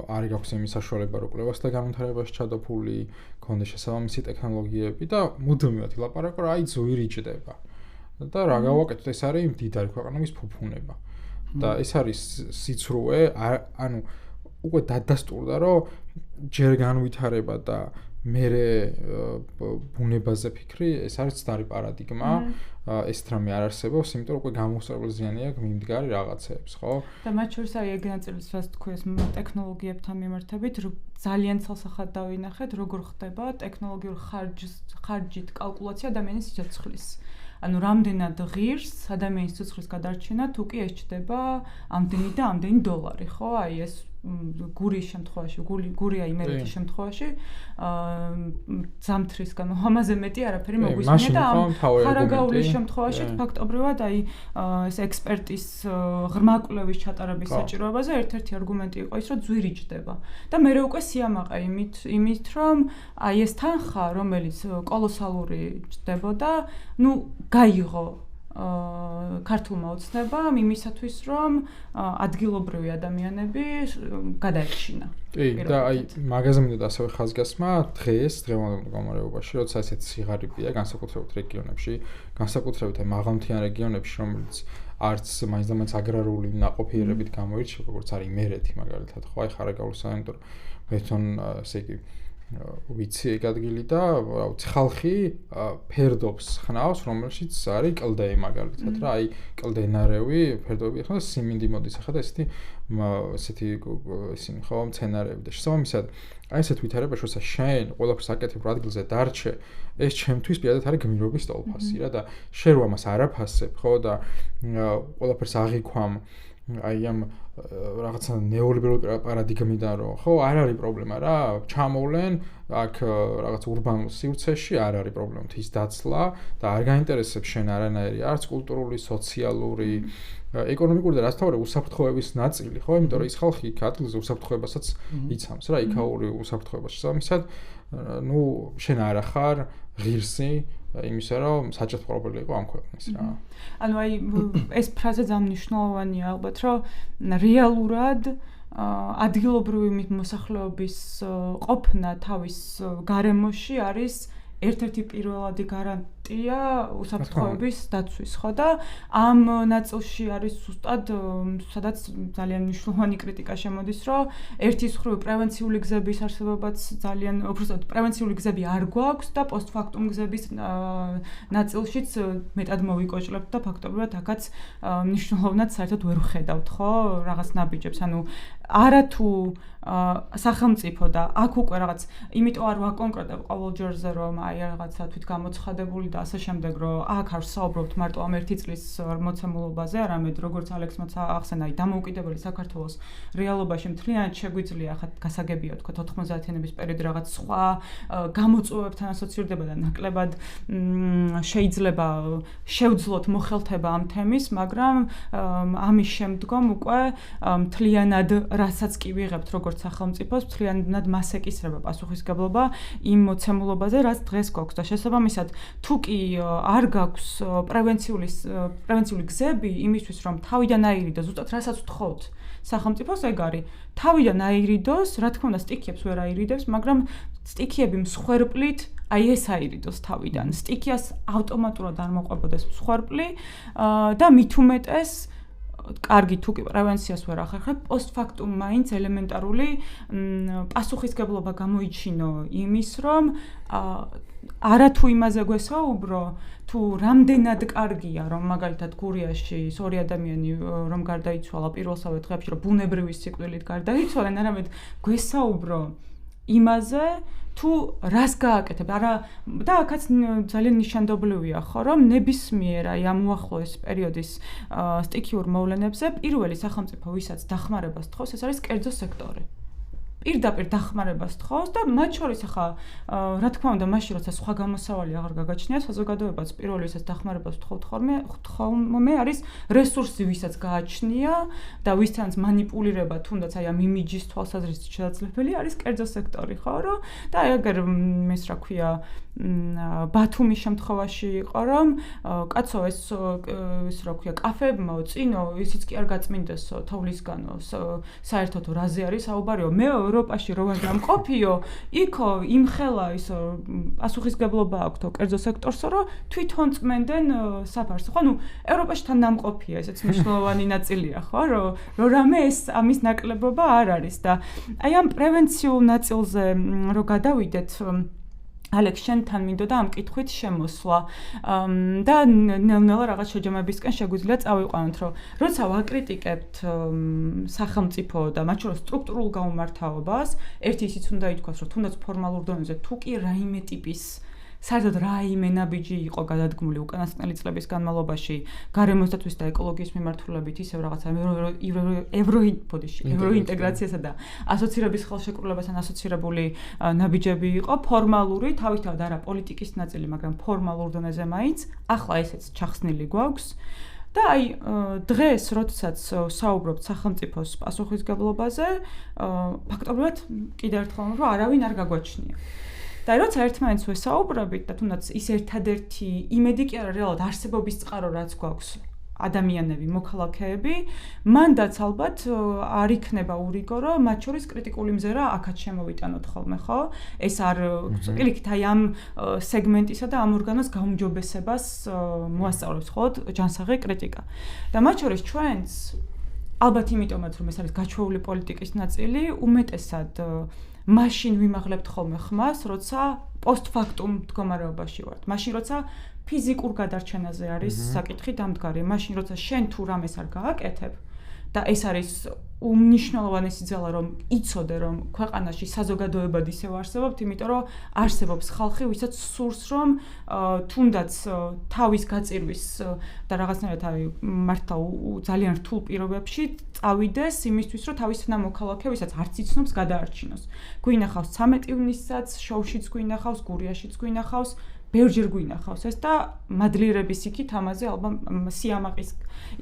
არის გაქვს იმის საშუალება რომ კვლევას და განვითარებაში ჩადოფული, გქონდეს შესაბამისი ტექნოლოგიები და მუდმივად ილაპარაკო რა აი ზვირიჭდება. და რა გავაკეთოთ ეს არის მდიდარი ქვეყნების ფუფუნება. და ეს არის სიცრუე, ანუ უკვე დადასტურდა რომ ჯერ განვითარება და მერე ბუნებაზე ფიქრი, ეს არის ცდარი პარადიგმა, ეს რამე არ არსებობს, იმიტომ რომ უკვე გამოსწორებული ზიანი აქვს მიმდგარი რაღაცეებს, ხო? და მათ შორის აი ეგ ნაწილის რაც თქვი ეს ტექნოლოგიებთან მიმართებით, ძალიან ცალსახად დავინახეთ, როგორ ხდება ტექნოლოგიურ ხარჯით კალკულაცია ადამიანის სიცოცხლის. ანუ რამდენად ღირს ადამიანის ცოცხლის გადარჩენა თუ კი ეს ჩდება ამდენი და ამდენი $, ხო? აი ეს გურიის შემთხვევაში, გურია იმერეთის შემთხვევაში ზამთრისგან ამაზე მეტი არაფერი მოგვისმენია და ამ ხარაგაულის შემთხვევაში ფაქტობრივად აი ეს ექსპერტის ღრმა კვლევის ჩატარების საჭიროებაზე ერთ-ერთი არგუმენტი იყო ის, რომ ძვირი ჯდება. და მე უკვე სიამაყე იმით, რომ აი ეს თანხა, რომელიც კოლოსალური ჯდებოდა, გაიღო ქართულმა ოცნებამ იმისათვის, რომ ადგილობრივი ადამიანები გადაერჩინა. კი, და აი მაგაზე მინდოდა ასევე ხაზგასმა დღევანდელ მდგომარეობაში, როცა ესეთი სიღარიბეა განსაკუთრებით რეგიონებში, განსაკუთრებით მაღალმთიან რეგიონებში, რომელიც არც მაინც აგრარული ნაყოფიერებით გამოირჩევა, როგორც არის იმერეთი მაგალითად, ხო, აი ხარაგაულის სამინისტრო მეთონ ესე იგი ვიცი ეგ ადგილი და რა ვიცი ხალხი ფერდობს ხნავს, რომელშიც არის კლდე მაგალითად რა, აი კლდენარევი ფერდობები ხა და სიმინდი მოდის ახლა და ესეთი ისინი ხო მცენარეები და შესაბამისად აი ესეთ ვითარებაში როცა შენ ყველაფერს აკეთებ ადგილზე დარჩე, ეს ჩემთვის პირადად არის გმირობის ტოლფასი რა და შენ რო ამას არაფასებ ხო და ყველაფერს აღიქვამ აი ამ რაღაცა ნეოლიბერალური პარადიგმიდან რომ ხო არ არის პრობლემა რა ჩამოვლენ აქ რაღაც ურბანულ სივრცეში არ არის პრობლემა ის დაცლა და არ გაინტერესებს შენ არანაირი არც კულტურული, სოციალური, ეკონომიკური და რასთავარი უსაფრთხოების ნაწილი ხო იმიტომ რომ ის ხალხი იქ ადგილზე უსაფრთხოებასაც იცავს რა იქაური უსაფრთხოებას შესაბამისად შენ არ ახარ ღირსი იმისა რომ საჭირო პრობლემა იყო ამ ქვეყნის რა. ანუ აი ეს ფრაზა ძალიან მნიშვნელოვანია ალბათ რომ რეალურად ადგილობრივი მოსახლეობის ყოფნა თავის გარემოში არის ერთ-ერთი პირველადი გარანტია უსაფრთხოების დაცვის, ხო და ამ ნაწილში არის ზუსტად სადაც ძალიან მნიშვნელოვანი კრიტიკა შემოდის, რომ ერთის მხრივ პრევენციული გზების არსებობაც ძალიან უბრალოდ პრევენციული გზები არ გვაქვს და პოსტფაქტუმ გზების ნაწილშიც მეტად მოვიკოჭლებთ და ფაქტობრივად აქაც მნიშვნელოვნად საერთოდ ვერ ვხედავთ, ხო, რაღაც ნაბიჯებს, ანუ არათუ სახელმწიფო და აქ უკვე რაღაც იმიტომ არ ვაკონკრეტებ ყოველ ჯერზე რომ აი რაღაცა თვით გამოცხადებული და ასე შემდეგ რომ აქ არ საუბრობთ მარტო ამ ერთი წლის მოცემულობაზე, არამედ როგორც ალექსმაც ახსენა, აი დამოუკიდებელი საქართველოს რეალობაში მთლიანად შეგვიძლია ხა გასაგებია თქვა 90-იანების პერიოდი რაღაც სხვა გამოწვევებთან ასოცირდება და ნაკლებად შეიძლება შევძლოთ მოხელთება ამ თემის, მაგრამ ამის შემდგომ უკვე მთლიანად რასაც კი ვიღებთ როგორც სახელმწიფოს, მთლიანად მას ეკისრება პასუხისგებლობა იმ მოცემულობაზე, რაც დღეს გვაქვს და შესაბამისად თუ კი არ გაქვს პრევენციული გზები იმისთვის, რომ თავიდან აირიდოს, ზუსტად რასაც ვთხოვთ სახელმწიფოს ეგ არის, თავიდან აირიდოს, რა თქმა უნდა სტიქიებს ვერ აირიდებს, მაგრამ სტიქიები მსხვერპლით აი ეს აირიდოს თავიდან. სტიქიას ავტომატურად არ მოყვებოდეს მსხვერპლი და მით უმეტეს კარგი თუ კი პრევენციას ვერ ახერხებ, პოსტფაქტუმ მაინც ელემენტარული პასუხისგებლობა გამოიჩინო იმის, რომ არათუ იმაზე გვესაუბრო, თუ რამდენად კარგია, რომ მაგალითად გურიაში ორი ადამიანი რომ გარდაიცვალა პირველსავე დღეებში, რომ ბუნებრივი სიკვდილით გარდაიცვალენ, არამედ გვესაუბრო იმაზე, თუ რას გააკეთებ, არა და აქაც ძალიან ნიშანდობლივია, ხო, რომ ნებისმიერ აი ამ უახლოეს პერიოდის სტიქიურ მოვლენებზე პირველი სახელმწიფო, ვისაც დახმარებას თხოვს, ეს არის კერძო სექტორი. პირდაპირ დახმარებას თხოვს და მათ შორის ახლა რა თქმა უნდა მაშინ როცა სხვა გამოსავალი აღარ გაგაჩნია საზოგადოებაც პირველი ვისაც დახმარებას თხოვთ ხოლმე არის რესურსი ვისაც გააჩნია და ვისთანაც მანიპულირება თუნდაც აი ამ იმიჯის თვალსაზრისით შესაძლებელი არის კერძო სექტორი ხო რომ და ეგერ ეს რა ქვია ბათუმის შემთხვევაში იყო რომ კაცო ეს რა ქვია კაფეებმა წინო ისიც კი არ გაწმინდესო თოვლისგანო საერთოდ რაზე არის საუბარიო მე ევროპაში რო ვერ გამყოფიო იქო იმხელა ისო პასუხისგებლობა აქვს კერძო სექტორსო რომ თვითონ წმენდნენ საფარს ხო ნუ ევროპაში თან დამყოფია ესეც მნიშვნელოვანი ნაწილია ხო რომ რამე ეს ამის ნაკლებობა არ არის და აი ამ პრევენციულ ნაწილზე რო გადავიდეთ ალექს შენთან მინდოდა ამ კითხვით შემოსვლა და ნელ-ნელა რაღაც შეჯამებისკენ შეგვიძლია წავიყვანოთ რომ როცა ვაკრიტიკებთ სახელმწიფო და მათ შორის სტრუქტურულ გაუმართაობას ერთი ისიც უნდა ითქვას რომ თუნდაც ფორმალურ დონეზე თუ კი რაიმე ტიპის საერთოდ რაიმე ნაბიჯი იყო გადადგმული უკანასკნელი წლების განმავლობაში გარემოსდაცვის და ეკოლოგიის მიმართულებით ისევ რაღაცა ევროინტეგრაციასა და ასოცირების ხელშეკრულებასთან ასოცირებული ნაბიჯები იყო ფორმალური, თავისთავად არა პოლიტიკის ნაწილი, მაგრამ ფორმალურ დონეზე მაინც. ახლა ესეც ჩახსნილი გვაქვს. და აი დღეს როდესაც საუბრობთ სახელმწიფოს პასუხისგებლობაზე, ფაქტობრივად კიდევ ერთხელ რომ არავინ არ გაგვაჩნია. და როცა ერთმანეთს ვესაუბრებით და თუნდაც ის ერთადერთი იმედი კი არა რეალურად არსებობის წყარო რაც გვაქვს ადამიანები, მოქალაქეები, მანდაც ალბათ არ იქნება ურიგო, რომ მათ შორის კრიტიკული მზერა აქაც შემოვიტანოთ ხოლმე, ხო? ეს არ პირიქით აი ამ სეგმენტისა და ამ ორგანოს გაუმჯობესებას მოასწავლებს ხოლმე ჯანსაღი კრიტიკა. და მათ შორის ჩვენც ალბათ იმიტომაც რომ ეს არის გაჩვეული პოლიტიკის ნაწილი, უმეტესად მაშინ ვიმაღლებთ ხოლმე ხმას, როცა პოსტფაქტუმ მდგომარეობაში ვართ. მაშინ როცა ფიზიკურ გადარჩენაზე არის საკითხი დამდგარი. მაშინ როცა შენ თუ რამეს არ გააკეთებ და ეს არის უმნიშვნელოვანესი ძალა რომ იცოდე რომ ქვეყანაში საზოგადოებად ისევ არსებობთ, იმიტომ რომ არსებობს ხალხი, ვისაც სურს რომ თუნდაც თავის გაწირვის და რაღაცნაირად აი მართლა ძალიან რთულ პირობებში წავიდეს იმისთვის, რომ თავის თანამოქალაქე, ვისაც არც იცნობს, გადაარჩინოს. გვინახავს 13 ივნისსაც, შოუშიც გვინახავს, გურიაშიც გვინახავს. ბევრჯერ გვინახავს ეს და მადლიერების იქით ამაზე ალბათ სიამაყის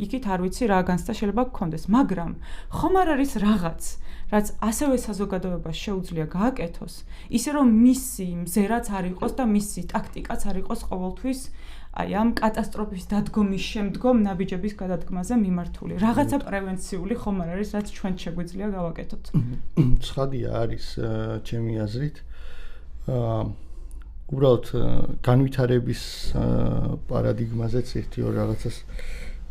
იქით არ ვიცი რა განცდა შეიძლება გქონდეს, მაგრამ ხომ არ არის რაღაც, რაც ასევე საზოგადოებას შეუძლია გააკეთოს, ისე რომ მისი მზერაც არ იყოს და მისი ტაქტიკაც არ იყოს ყოველთვის აი ამ კატასტროფის დადგომის შემდგომ ნაბიჯების გადადგმაზე მიმართული. რაღაცა პრევენციული ხომ არ არის, რაც ჩვენ შეგვიძლია გავაკეთოთ. ცხადია არის ჩემი აზრით. უბრალოდ განვითარების პარადიგმაზეც ერთი-ორ რაღაცას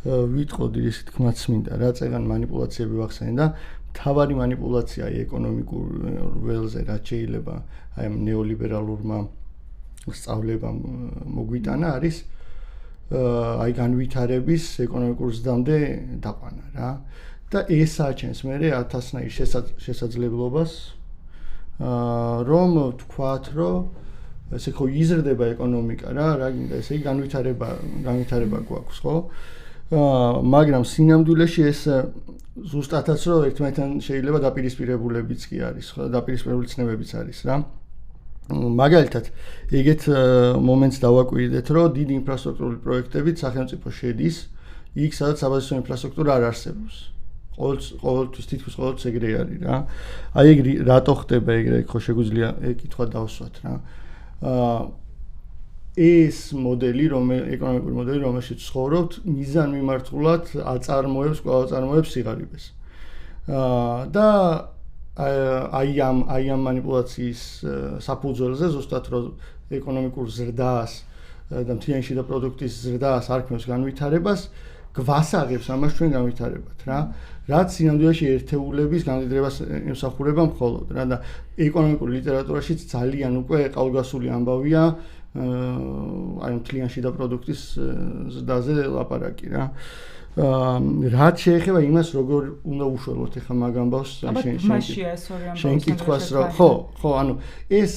ვიტყოდი, ისე თქმაც მინდა, რა წეგან манипуляციები ვახსენე და თავარი манипуляცია ეკონომიკურ ველზე რაც შეიძლება აი ამ ნეოლიბერალურმა სწავლებამ მოგვიტანა არის აი განვითარების ეკონომიკურ ზრდამდე დაყვანა რა და ეს აჩენს მე 1000-ნაირ შესაძლებლობას რომ თქვათ რომ ესე ხო იზრდება ეკონომიკა რა გინდა ესე განვითარება გვაქვს ხო მაგრამ სინამდვილეში ეს ზუსტადაც რომ ერთმანეთთან შეიძლება დაპირისპირებულებიც კი არის ხო დაპირისპირებული ცნებებიც არის რა მაგალითად ეგეთ მომენტს დავაკვირდეთ რომ დიდი ინფრასტრუქტურული პროექტებით სახელმწიფო შედის იქ სადაც საბაზისო ინფრასტრუქტურა არ არსებობს ყოველთვის თითქოს ყოველთვის ეგრე არის რა აი ეგ რატო ხდება ეგრე ხო შეგვიძლია კითხვა დავსვათ რა ეს მოდელი ეკონომიკური მოდელი რომელშიც ცხოვრობთ მიზანმიმართულად აწარმოებს სიღარიბეს და აი ამ манипуляციის საფუძველზე ზუსტად რომ ეკონომიკურ ზრდას და მთლიანში და პროდუქტის ზრდას არქმევს განვითარებას გვასაღებს ამას ჩვენ განვითარებათ რა რაც სინამდვილეში ერთეულების გამდიდრებას ემსახურება მხოლოდ რა და ეკონომიკურ ლიტერატურაშიც ძალიან უკვე ყალგასული ამბავია აი მთლიანში და პროდუქტის ზრდაზე ლაპარაკი რა რაც შეეხება იმას როგორ უნდა უშველოთ ახლა მაგ ამბავს შენ კითხვას რა ხო ანუ ეს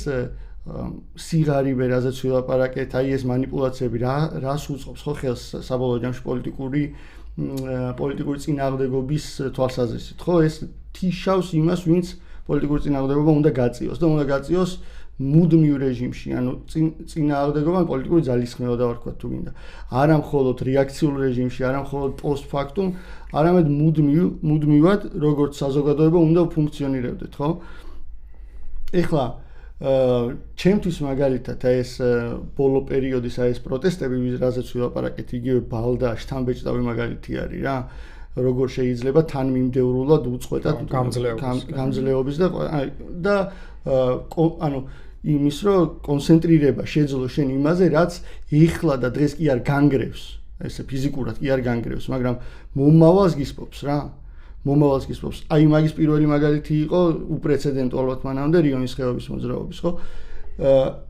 სიღარიბე რაზეც ვილაპარაკეთ აი ეს манипуляციები რას უწყობს ხო ხელს საბოლოო ჯამში პოლიტიკური წინააღმდეგობის თვალსაზრისით ხო ეს თიშავს იმას ვინც პოლიტიკური წინააღმდეგობა უნდა გაწიოს და უნდა გაწიოს მუდმივ რეჟიმში ანუ წინააღმდეგობა პოლიტიკური ძალისხმევა დავარქვათ თუ გინდა არა მხოლოდ რეაქციულ რეჟიმში არა მხოლოდ პოსტფაქტუმ არამედ მუდმივად როგორც საზოგადოება უნდა ფუნქციონირებდეთ ხო ეხლა ჩემთვის მაგალითად ეს ბოლო პერიოდის ეს პროტესტები რაზეც ვილაპარაკეთ იგივე ბალდა შთამბეჭდავი მაგალითი არის რა როგორ შეიძლება თანმიმდევრულად უწყვეტად გამძლეობის და ანუ იმის რომ კონცენტრირება შეძლო შენ იმაზე რაც ეხლა და დღეს კი არ განგრევს ესე ფიზიკურად კი არ განგრევს მაგრამ მომავალს გისპობს რა მომავალს გისპობს აი მაგის პირველი მაგალითი იყო უპრეცედენტო ალბათ მანამდე რიონის ხეობის მოძრაობის ხო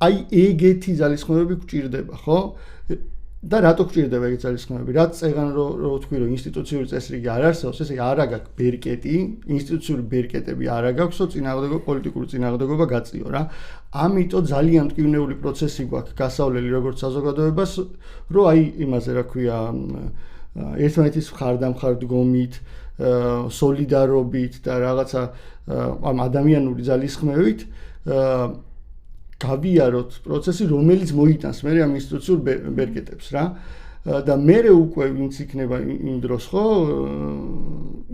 აი ეგეთი ძალისხმევები გვჭირდება ხო და რატო გჭირდება ეგ ძალისხმევები? რაც წეგან რო ვთქვი რომ ინსტიტუციური წესრიგი არ არსებობს, ესე არა გაქვს ბერკეტი, ინსტიტუციური ბერკეტები არა გაქვსო, პოლიტიკური წინააღმდეგობა გაწიო რა. ამიტომ ძალიან მტკივნეული პროცესი გვაქვს გასავლელი როგორც საზოგადოებას, რომ აი იმაზე რა ქვია, ერთმანეთის მხარდამხარდგომით, სოლიდარობით და რაღაცა ამ ადამიანური ძალისხმევით გავიაროთ პროცესი, რომელიც მოიტანს მე ამ ინსტიტუციურ ბერკეტებს რა. და მე უკვე ვინც იქნება იმ დროს ხო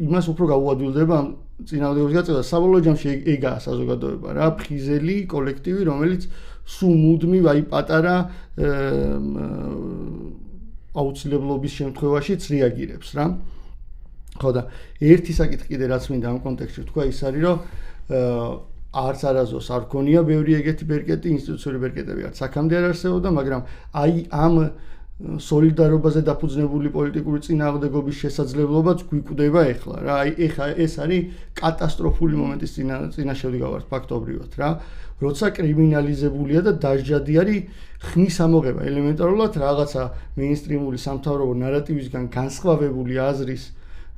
იმას უფრო გაუადვილდება ამ წინააღმდეგობის გაწევა. საბოლოო ჯამში ეგაა საზოგადოება რა, ფხიზელი კოლექტივი, რომელიც სულ მუდმივ აი პატარა აუცილებლობის შემთხვევაშიც რეაგირებს რა. ხო და ერთი საკითხი კიდე რაც მინდა ამ კონტექსტში თქვა ის არის რომ არც არასდროს არ ქონია ბევრი ეგეთი ბერკეტი, ინსტიტუციური ბერკეტები არც აქამდე არ არსებობდა, მაგრამ აი ამ სოლიდარობაზე დაფუძნებული პოლიტიკური წინააღმდეგობის შესაძლებლობაც გვიკვდება ეხლა რა. აი ეხლა ეს არის კატასტროფული მომენტის წინაშე ვდგავართ ფაქტობრივად რა. როცა კრიმინალიზებულია და დასჯადი არის ხმის ამოღება ელემენტარულად რაღაცა მეინსტრიმული სამთავრობო ნარატივისგან განსხვავებული აზრის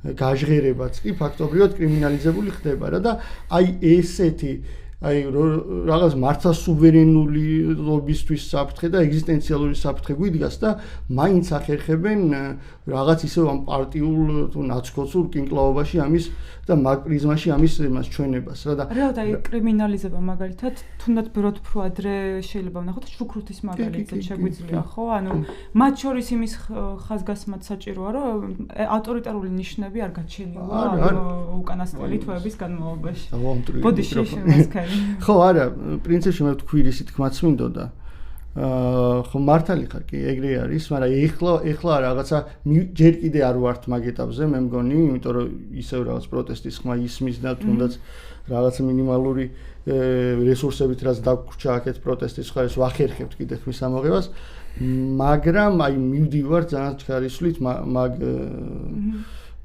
გაჟღერებაც კი ფაქტობრივად კრიმინალიზებული ხდება რა და აი ესეთი აი რაღაც მართა სუვერენულობისთვის საფრთხე და ეგზისტენციალური საფრთხე გვიდგას და მაინც ახერხებენ რაღაც ისევ ამ პარტიულ თუ ნაცქოცურ კინკლაობაში ამის და მაგ პრიზმაში ამის იმას ჩვენებას რა და რეალურად აი კრიმინალიზება მაგალითად თუნდაც ბიროთ უფრო ადრე შეიძლება ვნახოთ შუქრუთის მაგალითად შეგვიძლია ხო ანუ მათ შორის იმის ხაზგასმაც საჭიროა რომ ავტორიტარული ნიშნები არ გაჩენილა უკანასკნელი თვეების განმავლობაში ბოდიში შემოსქარი ხო არა პრინციპში მე ვთქვი ისე თქმაც მინდოდა ხო მართალი ხარ კი ეგრე არის მაგრამ ეხლა რაღაცა ჯერ კიდე არ ვართ მაგ ეტაპზე მე მგონი იმიტომ რომ ისევ რაღაც პროტესტის ხმა ისმის და თუნდაც რაღაც მინიმალური რესურსებით რაც დაგვრჩა აქეთ პროტესტის ხარეს ვახერხებთ კიდე ხმის ამოღებას მაგრამ აი მივდივარ ძალიან ჩქარისვლით მაგ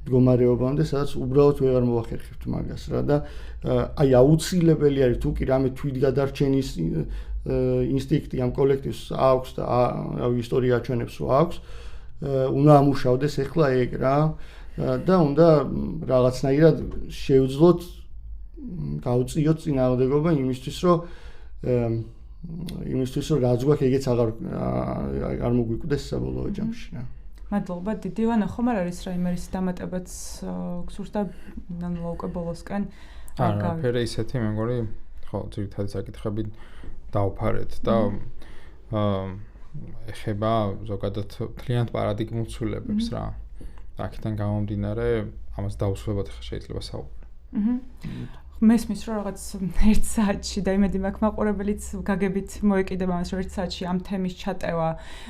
მდგომარეობამდე სადაც უბრალოდ ვეღარ მოვახერხებთ მაგას რა და აი აუცილებელი არის თუ კი რამე თვითგადარჩენის ინსტინქტი ამ კოლექტივს აქვს და რავი ისტორია აჩვენებს რომ აქვს უნდა ამუშავდეს ახლა ეგ რა და უნდა რაღაცნაირად შევძლოთ გავწიოთ წინააღმდეგობა იმისთვის რომ რაც გვაქვს ეგეც არ მოგვიკვდეს საბოლოო ჯამში რა მადლობა დიდი ვანა ხომ არ არის რაიმე ის დამატებაც გსურს და ნანა უკვე ბოლოსკენ არა ფერე ისეთი მე მგონი ხო ძირითადად საკითხები დავფარეთ და ეხება ზოგადად კლიენტ პარადიგმულ ცვლილებებს რა. აქედან გამომდინარე, ამას დაუსრულებად ხა შეიძლება საუბარი. მესმის რომ რაღაც 1 საათში და იმედი მაქვს მაყურებელიც გაგებით მოეკიდება მას რომ 1 საათში ამ თემის ჩატევა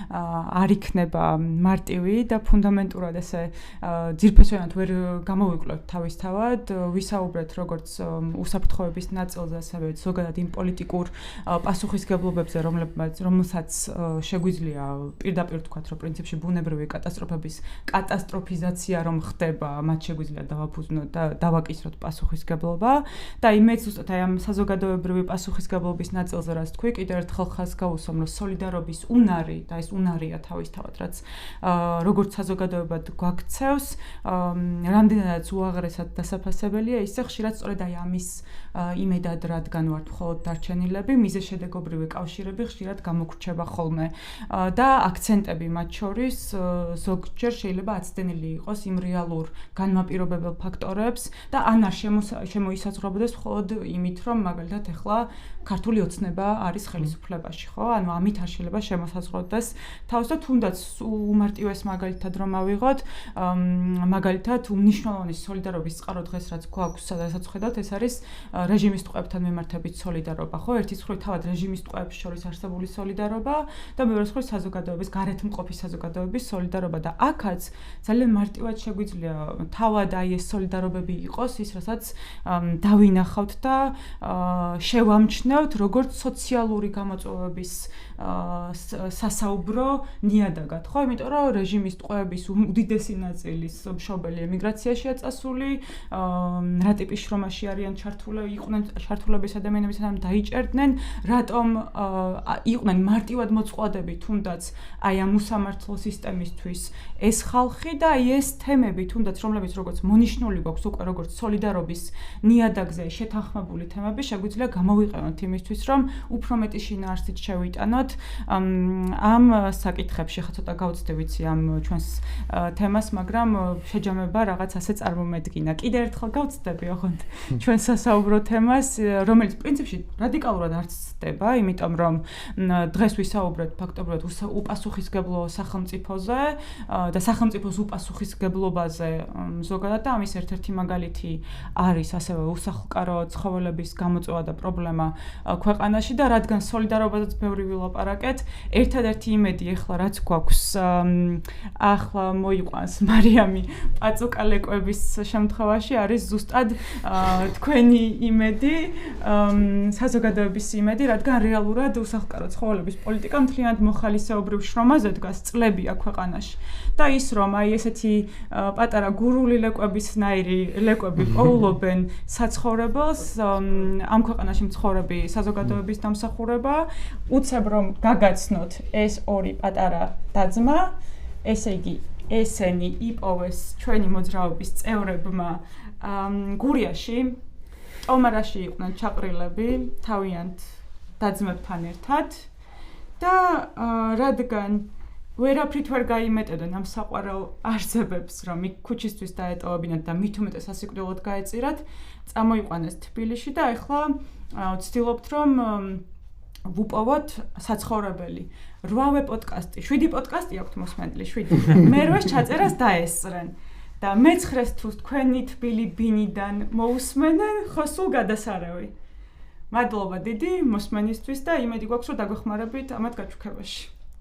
არ იქნება მარტივი და ფუნდამენტურად ესე ძირფესვიანად ვერ გამოვიკლოთ თავისთავად ვისაუბრეთ როგორც უსაფრთხოების ნაწილზე ასევე ზოგადად იმ პოლიტიკურ პასუხისგებლობებზე რომელსაც შეგვიძლია პირდაპირ თქვათ რომ პრინციპში ბუნებრივი კატასტროფების კატასტროფიზაცია რომ ხდება მათ შეგვიძლია დავაფუძნოთ და დავაკისროთ პასუხისგებლობა და იმეც ზუსტად აი ამ საზოგადოებრივი პასუხისგებლობის ნაწილზე რაც თქვი კიდევ ერთხელ ხაზს გავუსვამ რომ სოლიდარობის უნარი და ეს უნარია თავისთავად რაც როგორც საზოგადოებად გვაქცევს რამდენადაც უაღრესად დასაფასებელია ისე ხშირად სწორედ აი ამის იმედად რადგან ვართ მხოლოდ დარჩენილები მიზეშედეგობრივი კავშირები ხშირად გამოგრჩება ხოლმე და აქცენტები მათ შორის ზოგჯერ შეიძლება აცდენილი იყოს იმ რეალურ განმაპირობებელ ფაქტორებს და ან არ შემოისაზღვრებოდეს მხოლოდ იმით რომ მაგალითად ეხლა ქართული ოცნება არის ხელისუფლებაში ხო ანუ ამით არ შეიძლება შემოსაზღვროდეს თავს და თუნდაც უმარტივეს მაგალითად რომ ავიღოთ მაგალითად უმნიშვნელოვანესი სოლიდარობის წყარო დღეს რაც გვაქვს სადაც ხედავთ ეს არის რეჟიმის ტყვეებთან მიმართებით სოლიდარობა ხო ერთი მხრივ თავად რეჟიმის ტყვეებს შორის არსებული სოლიდარობა და მეორე მხრივ საზოგადოების გარეთ მყოფი საზოგადოების სოლიდარობა და აქაც ძალიან მარტივად შეგვიძლია თავად აი ეს სოლიდარობები იყოს ის რასაც დავინახავთ და შევამჩნევთ როგორც სოციალური გამოწვევების სასაუბრო ნიადაგად, ხო? იმიტომ რომ რეჟიმის ტყვეების უდიდესი ნაწილის მშობელი ემიგრაციაშია წასული, რა ტიპის შრომაში არიან იყვნენ ჩართულების ადამიანები, სანამ დაიჭერდნენ, რატომ იყვნენ მარტივად მოწყვლადები თუნდაც აი ამ უსამართლო სისტემისთვის ეს ხალხი და აი ეს თემები თუნდაც რომლებიც როგორც მონიშნული გვაქვს უკვე როგორც სოლიდარობის ნიადაგზე შეთანხმებული თემები შეგვიძლია გამოვიყენოთ იმისთვის რომ უფრო მეტი შინაარსით შევიტანოთ ამ საკითხებში ხა ცოტა გავწდე ვიცი ამ ჩვენს თემას მაგრამ შეჯამება რაღაც ასე წარმომედგინა კიდევ ერთხელ გავწდები ოღონდ ჩვენ სასაუბრო თემას რომელიც პრინციპში რადიკალურად არ ცდება იმიტომ რომ დღეს ვისაუბრეთ ფაქტობრივად უპასუხისმგებლო სახელმწიფოზე და სახელმწიფოს უპასუხისმგებლობაზე ზოგადად და ამის ერთ-ერთი მაგალითი არის ასევე უსახლკარო ცხოველების გამოწვევა და პრობლემა ქვეყანაში და რადგან სოლიდარობაზეც ბევრი ვილაპარაკეთ ერთადერთი იმედი ახლა რაც გვაქვს ახლა მოიყვანს მარიამი პაწუკალეკვების შემთხვევაში არის ზუსტად თქვენი იმედი საზოგადოების იმედი რადგან რეალურად უსახლკარო ცხოველების პოლიტიკა მთლიანად მოხალისეობრივ შრომაზე დგას წლებია ქვეყანაში და ის რომ აი ესეთი პატარა გურული ლეკვებისნაირი ლეკვები პოულობენ საცხოვრებელს ამ ქვეყანაში მცხოვრები საზოგადოების დამსახურება უცებ რომ გაგაცნოთ ეს ორი პატარა დაძმა ესე იგი ესენი იპოვეს ჩვენი მოძრაობის წევრებმა გურიაში ტომარაში იყვნენ ჩაყრილები თავიანთ დაძმებთან ერთად და რადგან ვერაფრით ვერ გაიმეტებდნენ ამ საყვარელ არსებებს რომ იქ ქუჩისთვის დაეტოვებინათ და მით უმეტეს სასიკვდილოდ გაეწირათ წამოიყვანეს თბილისში და ახლა ვცდილობთ რომ ვუპოვოთ საცხოვრებელი 8 პოდკასტი 7 პოდკასტი აქვს მოსმენდლი 7 მერვეს ჩაწერას დაესწრენ და მეცხრეს თუ თქვენი თბილი ბინიდან მოусმენენ ხო სულ გადასარევი მადლობა დიდი მოსმენისთვის და იმედი გვაქვს რომ დაგვეხმარებით ამათ გაჩუქებაში